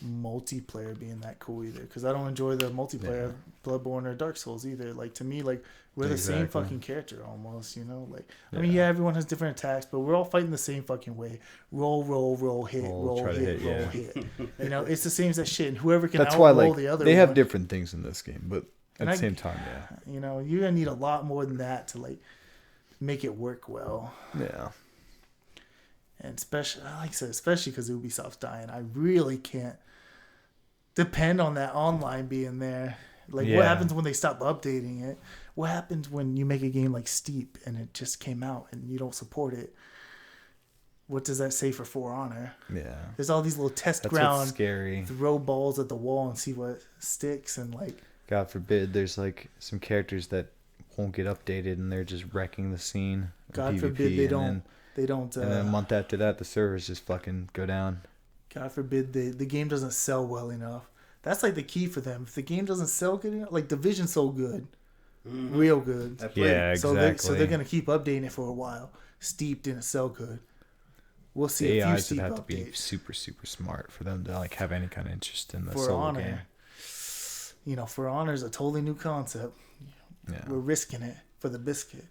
multiplayer being that cool either because I don't enjoy the multiplayer of Bloodborne or Dark Souls either. Like to me, like we're the same fucking character almost, like I mean everyone has different attacks, but we're all fighting the same fucking way. Roll, hit, roll, hit. It's the same as that shit, and whoever can outroll the other they have different things in this game, but at the same time, you're gonna need a lot more than that to like make it work well. Yeah. And especially, like I said, especially because Ubisoft's dying, I really can't depend on that online being there. Like, what happens when they stop updating it? What happens when you make a game like Steep and it just came out and you don't support it? What does that say for Honor? Yeah. There's all these little test ground, scary. Throw balls at the wall and see what sticks and like. God forbid, there's like some characters that won't get updated and they're just wrecking the scene. God forbid they don't. And then a month after that, the servers just fucking go down. God forbid the game doesn't sell well enough. That's like the key for them. If the game doesn't sell good enough, like Division sold good, real good. Yeah, exactly. So they're gonna keep updating it for a while. Steep didn't sell good. We'll see. The AIs would have to be super, super smart for them to like have any kind of interest in the solo game. For Honor is a totally new concept. Yeah. We're risking it for the biscuit.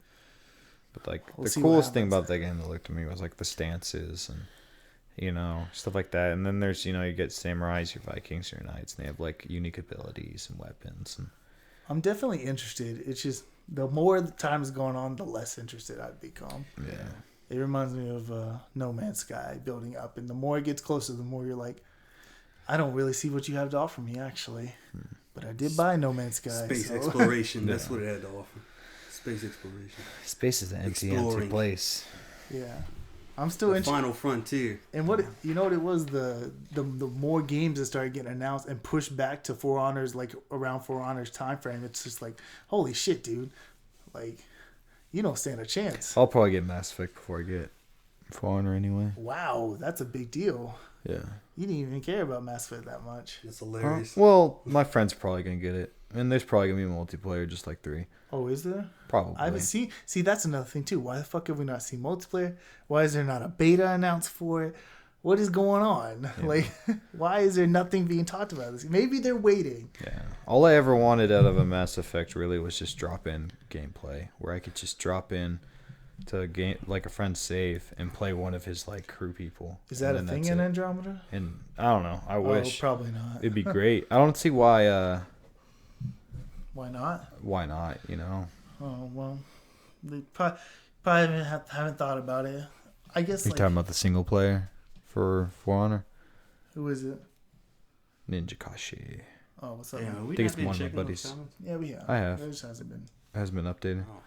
But like the coolest thing about that game that looked to me was like the stances and stuff like that. And then there's you get samurais, your Vikings, your knights, and they have like unique abilities and weapons. And I'm definitely interested. It's just the more the time is going on, the less interested I've become. Yeah. It reminds me of No Man's Sky building up, and the more it gets closer, the more you're like, I don't really see what you have to offer me actually. But I did buy No Man's Sky. Space exploration. That's what it had to offer. Space exploration. Space is an empty place. Yeah, I'm still interested. Final frontier. And what what it was the more games that started getting announced and pushed back to For Honor's like around For Honor's time frame. It's just like holy shit, dude! Like you don't stand a chance. I'll probably get Mass Effect before I get For Honor anyway. Wow, that's a big deal. Yeah. You didn't even care about Mass Effect that much. That's hilarious. Well, my friend's probably gonna get it, and there's probably gonna be multiplayer, just like 3. Oh, is there? Probably. I haven't seen. See, that's another thing too. Why the fuck have we not seen multiplayer? Why is there not a beta announced for it? What is going on? Yeah. Like, why is there nothing being talked about this? Maybe they're waiting. Yeah. All I ever wanted out of a Mass Effect really was just drop in gameplay, where I could just drop in to a game like a friend's save and play one of his like crew people. Is that a And thing that's in it. Andromeda? And I don't know. I wish. Probably not. It'd be great. I don't see why. Why not? Why not? You know. Oh well, they probably haven't thought about it. I guess. You're Like, talking about the single player for Honor. who is it? Ninja Kashi. Oh, what's up? Yeah, man? we think not it's been one of my checking those buddies. comments? Yeah, we have. I have. It just hasn't been. It hasn't been updated. Oh,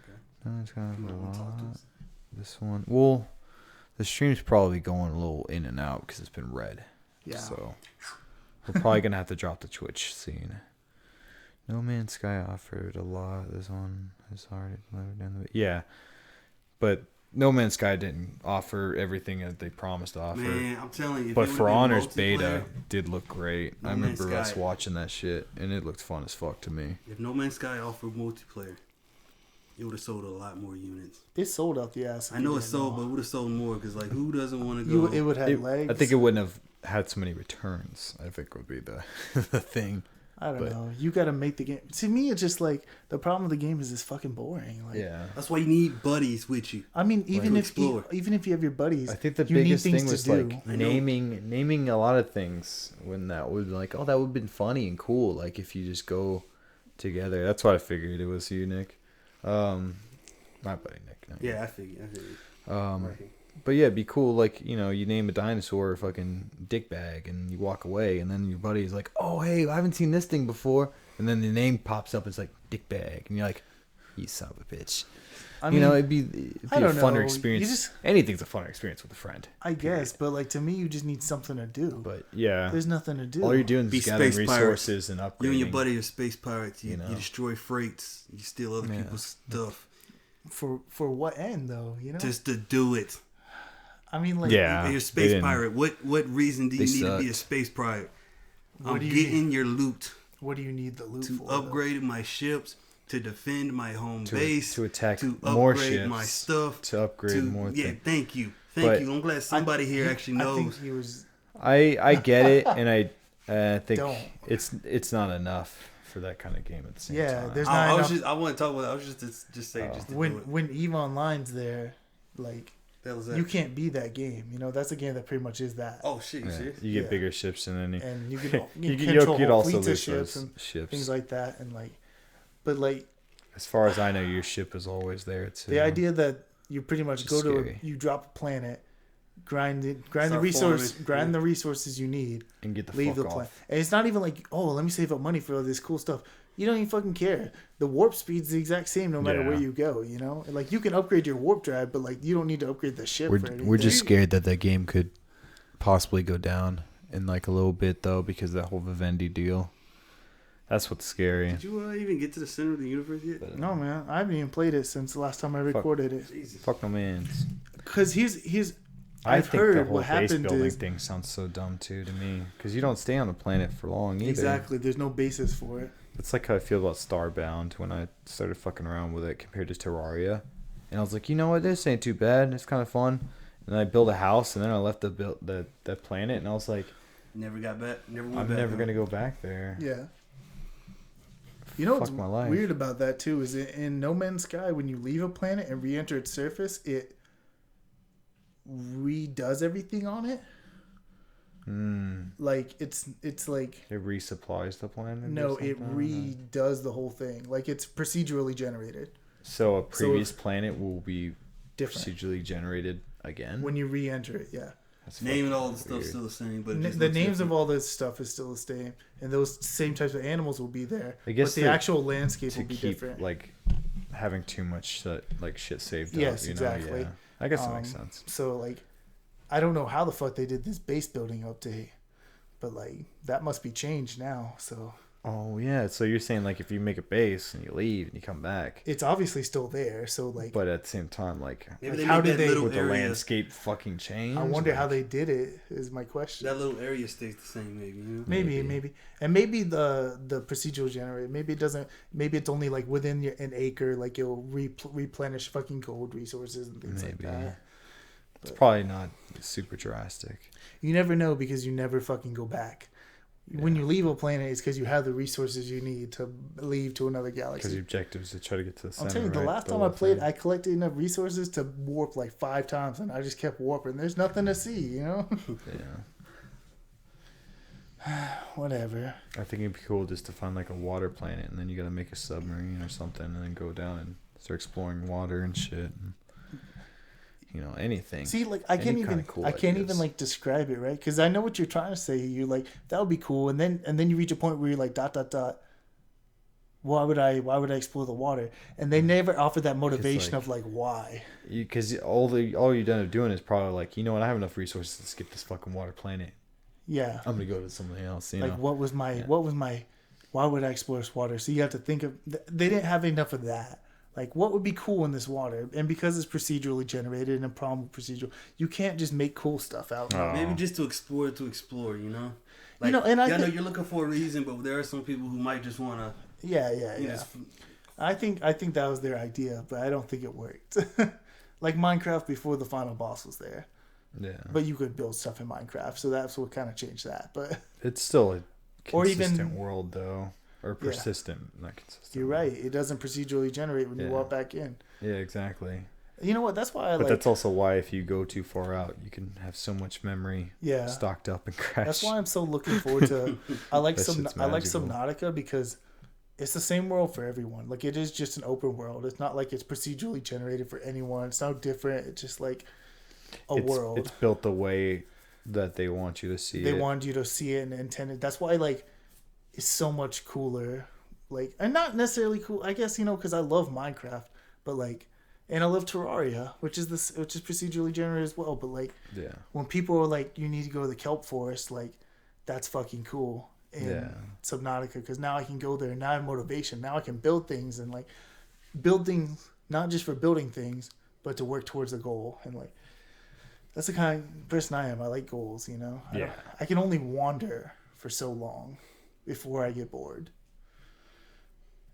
okay. No, it's kind You of a might want to talk to lot. us. This one. Well, the stream's probably going a little in and out because it's been red. Yeah. So we're probably gonna have to drop the Twitch scene. No Man's Sky offered a lot. This one is hard to deliver down the. Yeah, but No Man's Sky didn't offer everything that they promised to offer. Man, I'm telling you. If But it would've For been Honor's multiplayer- beta did look great. No I Man's remember us Sky. watching that shit, and it looked fun as fuck to me. If No Man's Sky offered multiplayer, it would have sold a lot more units. It sold out the ass. I know it sold, but it would have sold more because, like, who doesn't want to go? It would have legs. I think it wouldn't have had so many returns. I think would be the the thing. I don't but- know. You got to make the game. To me, it's just like the problem with the game is it's fucking boring. Like, Yeah. That's why you need buddies with you. I mean, even to if explore. even if you have your buddies, I think the you need biggest things thing to was do. like I know. naming a lot of things when that would like, oh, that would have been funny and cool. Like if you just go together. That's what I figured it was you, Nick. My buddy Nick. not you. Yeah, I figured. Right. But yeah, it'd be cool. Like you know, you name a dinosaur fucking dickbag, and you walk away, and then your buddy's like, oh hey, I haven't seen this thing before, and then the name pops up. It's like dickbag, and you're like, you son of a bitch. I You mean, know, it'd be I a don't funner know. experience. You just- Anything's a funner experience with a friend. I guess, but like to me, you just need something to do. But yeah, There's nothing to do. all you're doing Be is gathering space pirates. resources and upgrading. You and your buddy are space pirates. You, You know. you destroy freights. You steal other Yeah. people's stuff For what end though? You know. just to do it. I mean, like. Yeah. You're a they space didn't- pirate. What reason do you They need to be a sucked. space pirate? What I'm do you getting your loot What do you need the loot to for? though? upgrade my ships, to defend my home to, base, to attack to more upgrade ships, my stuff, to upgrade more yeah, things. thank you. But- I'm glad somebody here actually I think knows. he was. I get it, and I think Don't. it's not enough for that kind of game at the same Yeah, time. there's I not was enough. just I want to talk about. I was just saying just to do When it. when Eve Online's there, like The hell is that? you can't be that game. You know, that's a game that pretty much is that. Oh shit! You Yeah, serious? you get Yeah. bigger ships, and then And you can you control could whole also fleets of lose ships those and ships. things like that, and like, but like As far as I know, your ship is always there too. the idea that you pretty much Which go is to scary. you drop a planet, grind the Start resource, farming, grind yeah. the resources you need, and get the leave fuck the off. planet, and it's not even like, oh, let me save up money for all this cool stuff. You don't even fucking care. The warp speed's the exact same no matter Yeah. where you go. You know, like you can upgrade your warp drive, but like you don't need to upgrade the ship. We're for anything. we're just scared that that game could possibly go down in like a little bit though because of that whole Vivendi deal. That's what's scary. Did you even get to the center of the universe yet? But, No, man, I haven't even played it since the last time I recorded it. Jesus. fuck no man's. Because he's I I've think heard the whole what base happened building is thing sounds so dumb too to me because you don't stay on the planet for long either. exactly there's no basis for it. That's like how I feel about Starbound when I started fucking around with it compared to Terraria, and I was like, you know what, this ain't too bad. It's kind of fun. And I built a house, and then I left the planet, and I was like, Never got back. Never went I'm back. never huh? gonna go back there. Yeah. You know Fuck what's my life. weird about that too is in No Man's Sky when you leave a planet and re-enter its surface, it redoes everything on it. Like it's like It resupplies the planet. or no, it something? redoes the whole thing. Like it's procedurally generated. So a previous if- planet will be Different procedurally generated again. when you re-enter it. Yeah. That's Name and fucking all the stuff's weird. still the same, but it N- just the looks names of different. all this stuff is still the same, and those same types of animals will be there. I guess but the to- actual landscape to will be keep different. like having too much shit saved Yes, up. You exactly. Know? Yeah. I guess that makes sense. So like, I don't know how the fuck they did this base building update, but like that must be changed now. So Oh yeah, so you're saying like if you make a base and you leave and you come back, It's obviously still there. So like, but at the same time, like Maybe they how make did that they- little would the area. landscape fucking change? I wonder how Like, they did it. Is my question. That little area stays the same, maybe. You know? Maybe, and maybe the procedural generator. Maybe it doesn't. Maybe it's only like within an acre. Like it'll replenish fucking gold resources and things like that. It's probably not super drastic. You never know because you never fucking go back. When you leave a planet, it's because you have the resources you need to leave to another Because galaxy. the objective is to try to get to the center. I'll tell you, the right? last The time I whole played, thing. I collected enough resources to warp like 5 times, and I just kept warping. There's nothing to see, you know? Yeah. Whatever. I think it'd be cool just to find like a water planet, and then you gotta make a submarine or something, and then go down and start exploring water and shit. And, anything. See, like I can't Any even, kinda cool I can't even ideas. like describe it, right? Because I know what you're trying to say. You're like, that would be cool, and then you reach a point where you're like, ... Why would I explore the water? And they never offer that motivation like- of like why. Because all you're done doing is probably like, you know what, I have enough resources to skip this fucking water planet. Yeah. I'm gonna go to something else. Like what was my why would I explore this water? So you have to think of they didn't have enough of that. Like what would be cool in this water? And because it's procedurally generated and a problem with procedural, you can't just make cool stuff out there. Maybe just to explore, you know? Like, and I know you're looking for a reason, but there are some people who might just want to... Yeah. Just, I think that was their idea, but I don't think it worked. Like Minecraft before the final boss was there. Yeah. But you could build stuff in Minecraft, so that's what kind of changed that. But It's still a Or even- consistent world though. Or persistent, not consistent. you're right, it doesn't procedurally generate when you Yeah. walk back in. Yeah, exactly. You know what? That's why I But like. that's also why if you go too far out, you can have so much memory Yeah. stocked up and crash. That's why I'm so looking forward to. I like That shit's I like magical. Subnautica because it's the same world for everyone. Like it is just an open world. It's not like it's procedurally generated for anyone. It's no different. It's just like a world. It's built the way that they want you to see They it. wanted you to see it and intended. That's why like it's so much cooler. Like and not necessarily cool. I guess because I love Minecraft, but like. And I love Terraria, which is procedurally generated as well. But like, Yeah. when people are like, you need to go to the kelp forest, like, that's fucking cool. In Subnautica, because now I can go there. Now I have motivation. Now I can build things and like build things not just for building things, but to work towards a goal. And like, that's the kind of person I am. I like goals. I can only wander for so long before I get bored.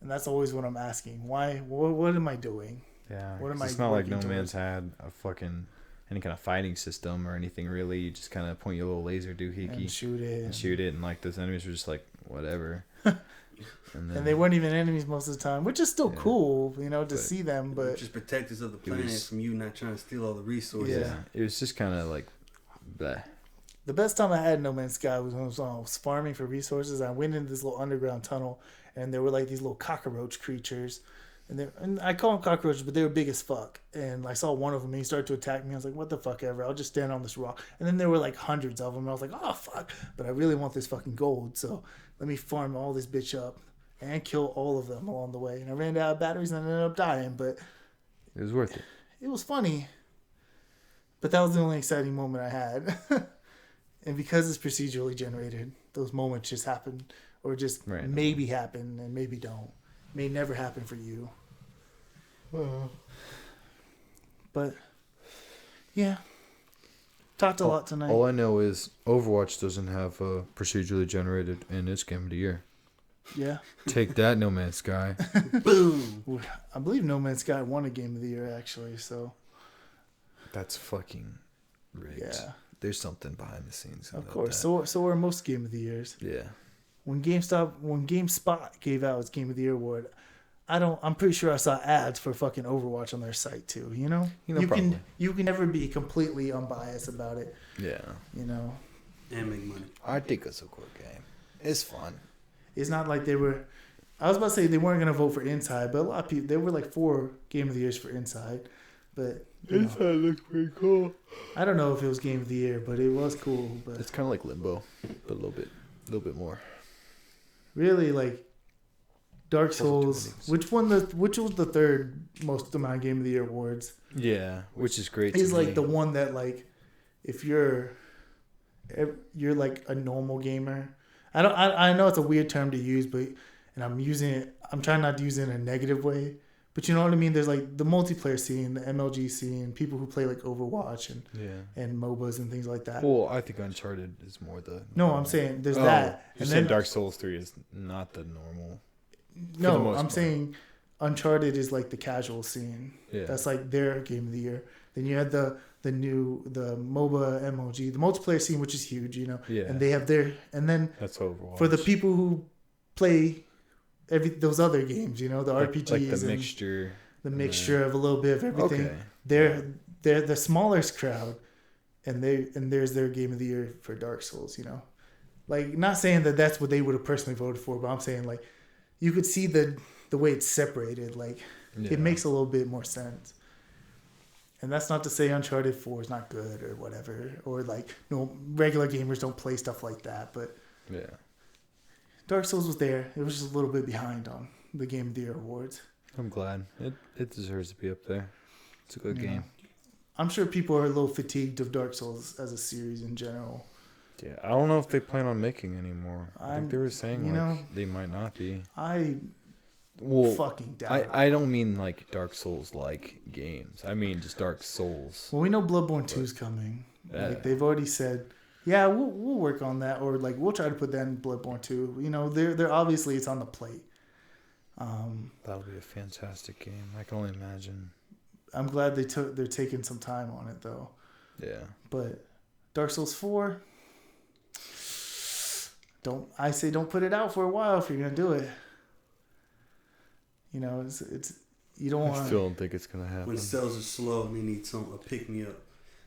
And that's always what I'm asking. Why? What am I doing? Yeah. What am 'cause it's I not like working No Man's towards? had a fucking any kind of fighting system or anything really. You just kind of point your little laser doohickey And shoot it. and shoot it, and like those enemies were just like whatever. And And they weren't even enemies most of the time, which is still Yeah. cool, to see them. But just protectors of the planet was- from you not trying to steal all the resources. Yeah. yeah, it was just kind of like, bleh. the best time I had in No Man's Sky was when I was farming for resources. I went into this little underground tunnel, and there were like these little cockroach creatures. And I call them cockroaches, but they were big as fuck. And I saw one of them, and he started to attack me. I was like, what the fuck ever. I'll just stand on this rock. And then there were like hundreds of them. And I was like, oh, fuck. But I really want this fucking gold. So let me farm all this bitch up and kill all of them along the way. And I ran out of batteries and I ended up dying. But It was worth it. it was funny. But that was the only exciting moment I had. And because it's procedurally generated, those moments just happen. Or just Right. maybe happen and maybe don't. May never happen for you. But yeah, talked a lot tonight. All I know is Overwatch doesn't have procedurally generated in its game of the year. Yeah, Take that, No Man's Sky. Boom. I believe No Man's Sky won a Game of the Year actually. So That's fucking rigged. yeah, There's something behind the scenes. of about course. that. So are most Game of the Years. Yeah. When GameSpot gave out its Game of the Year award, I'm pretty sure I saw ads for fucking Overwatch on their site too. probably. You can never be completely unbiased about it. Yeah. And make money. I think it's a cool game. It's fun. It's not like they were. I was about to say they weren't gonna vote for Inside, but a lot of people. There were like 4 Game of the Years for Inside, but Inside looks pretty cool. I don't know if it was Game of the Year, but it was cool. But It's kind of like Limbo, but a little bit more. really, like Dark Doesn't do Souls, anything. which was the third most amount of Game of the Year awards, Yeah, which is great. is to like me. the one that like if you're like a normal gamer. I know it's a weird term to use, but and I'm using it. I'm trying not to use it in a negative way. But you know what I mean? There's like the multiplayer scene, the MLG scene, people who play like Overwatch and MOBAs and things like that. Well, I think Uncharted is more the. No, I'm saying there's that. You're saying Dark Souls 3 is not the normal. No, I'm saying Uncharted is like the casual scene. Yeah. That's like their game of the year. Then you had the MOBA MLG, the multiplayer scene, which is huge, you know. Yeah. And they have their that's Overwatch. For the people who play those other games, you know, the RPGs, like the mixture, of a little bit of everything. Okay. They're the smallest crowd, and there's their game of the year for Dark Souls, you know. Like, not saying that that's what they would have personally voted for, but I'm saying like you could see the way it's separated. Like it makes a little bit more sense. And that's not to say Uncharted 4 is not good or whatever, or like regular gamers don't play stuff like that, but yeah. Dark Souls was there. It was just a little bit behind on the Game of the Year awards. I'm glad. It deserves to be up there. It's a good game. I'm sure people are a little fatigued of Dark Souls as a series in general. Yeah, I don't know if they plan on making any more. I think they were saying they might not be. Fucking doubt it. I don't mean like Dark Souls like games. I mean just Dark Souls. Well, we know Bloodborne 2 is coming. Like they've already said, yeah, we'll work on that, or like we'll try to put that in Bloodborne 2. You know, they're obviously it's on the plate. That'll be a fantastic game. I can only imagine. I'm glad they're taking some time on it though. Yeah. But Dark Souls 4, don't put it out for a while if you're gonna do it. You know, it's you don't want. I still don't think it's gonna happen. When sales are slow and they need a pick me up,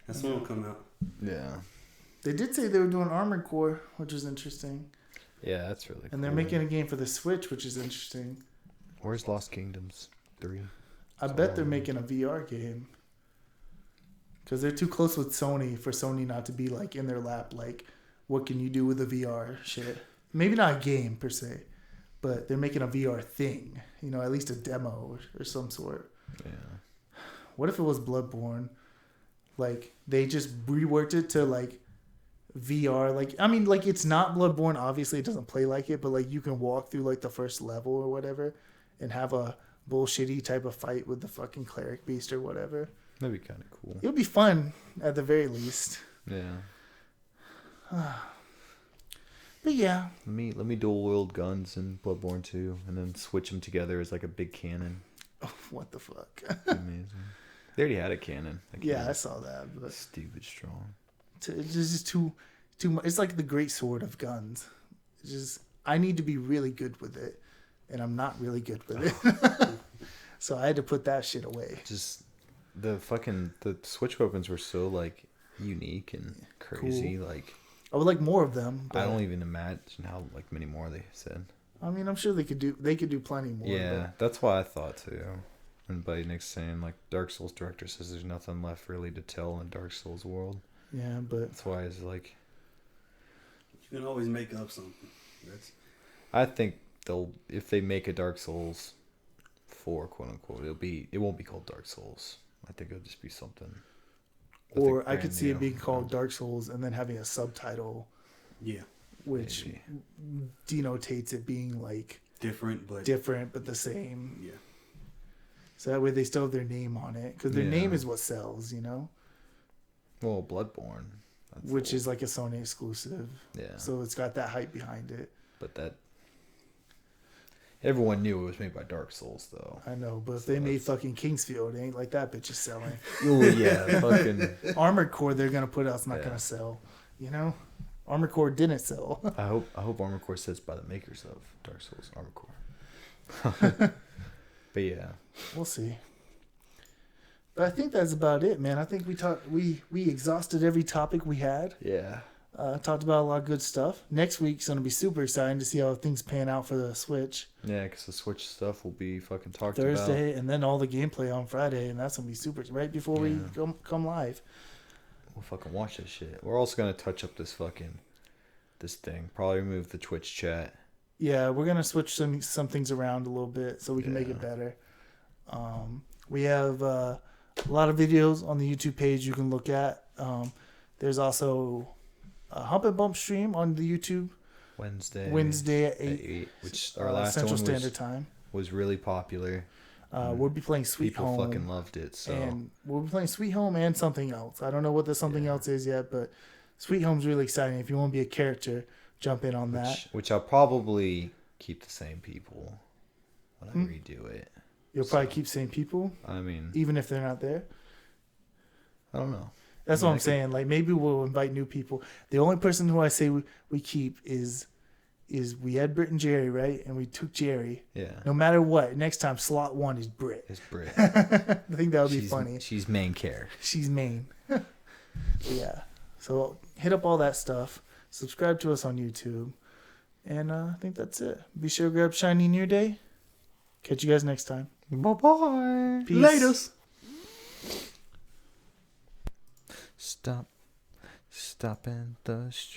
that's when it'll come out. Yeah. They did say they were doing Armored Core, which is interesting. Yeah, that's really cool. And they're making a game for the Switch, which is interesting. Where's Lost Kingdoms 3? I bet they're making a VR game. Because they're too close with Sony for Sony not to be like in their lap. Like, what can you do with the VR shit? Maybe not a game per se, but they're making a VR thing. You know, at least a demo or some sort. Yeah. What if it was Bloodborne? Like, they just reworked it to like VR. Like, I mean, like, it's not Bloodborne. Obviously, it doesn't play like it, but like you can walk through like the first level or whatever and have a bullshitty type of fight with the fucking cleric beast or whatever. That'd be kind of cool. It would be fun at the very least. Yeah. But yeah. Let me dual wield guns in Bloodborne 2 and then switch them together as like a big cannon. Oh, what the fuck? Amazing. They already had a cannon. Yeah, I saw that. But stupid strong. It's just too much. It's like the great sword of guns. It's just I need to be really good with it, and I'm not really good with it. So I had to put that shit away. Just the Switch weapons were so like unique and crazy. Cool. Like I would like more of them. But I don't even imagine how like many more they said. I mean, I'm sure they could do plenty more. Yeah, but that's what I thought too. And Buddy Nick's saying like Dark Souls director says there's nothing left really to tell in Dark Souls world. Yeah, but that's why it's like you can always make up something. I think if they make a Dark Souls 4 quote unquote, it won't be called Dark Souls. I think it'll just be something. Or I could see it being called Dark Souls and then having a subtitle. Yeah. Which denotates it being like different but the same. Yeah. So that way they still have their name on it because their name is what sells, you know. Well, Bloodborne, which is like a Sony exclusive. Yeah. So it's got that hype behind it. But everyone knew it was made by Dark Souls, though. I know, but if they made fucking Kingsfield, it ain't like that bitch is selling. Oh yeah, fucking Armored Core they're gonna put out's not gonna sell, you know. Armored Core didn't sell. I hope Armored Core sits by the makers of Dark Souls Armored Core. But yeah, we'll see. But I think that's about it, man. I think we exhausted every topic we had. Yeah. Talked about a lot of good stuff. Next week's gonna be super exciting to see how things pan out for the Switch. Yeah, because the Switch stuff will be fucking talked Thursday, about. And then all the gameplay on Friday, and that's gonna be super right before we come live. We'll fucking watch this shit. We're also gonna touch up this thing. Probably remove the Twitch chat. Yeah, we're gonna switch some things around a little bit so we can make it better. We have a lot of videos on the YouTube page you can look at. There's also a Hump and Bump stream on the YouTube. Wednesday at 8, which our last Central one Standard Time. was really popular. We'll be playing Sweet People Home. fucking loved it. So And we'll be playing Sweet Home and something else. I don't know what the something else is yet, but Sweet Home's really exciting. If you want to be a character, jump in on that. Which I'll probably keep the same people when I redo it. You'll probably keep same people, I mean, even if they're not there. I don't know. That's what I'm saying. Like, maybe we'll invite new people. The only person who I say we keep is we had Britt and Jerry, right? And we took Jerry. Yeah. No matter what, next time slot 1 is Britt. It's Brit. I think that would be funny. She's main care. She's main. Yeah. So hit up all that stuff. Subscribe to us on YouTube. And I think that's it. Be sure to grab Shiny in your day. Catch you guys next time. Bye-bye. Peace. Laters. Stop in the street.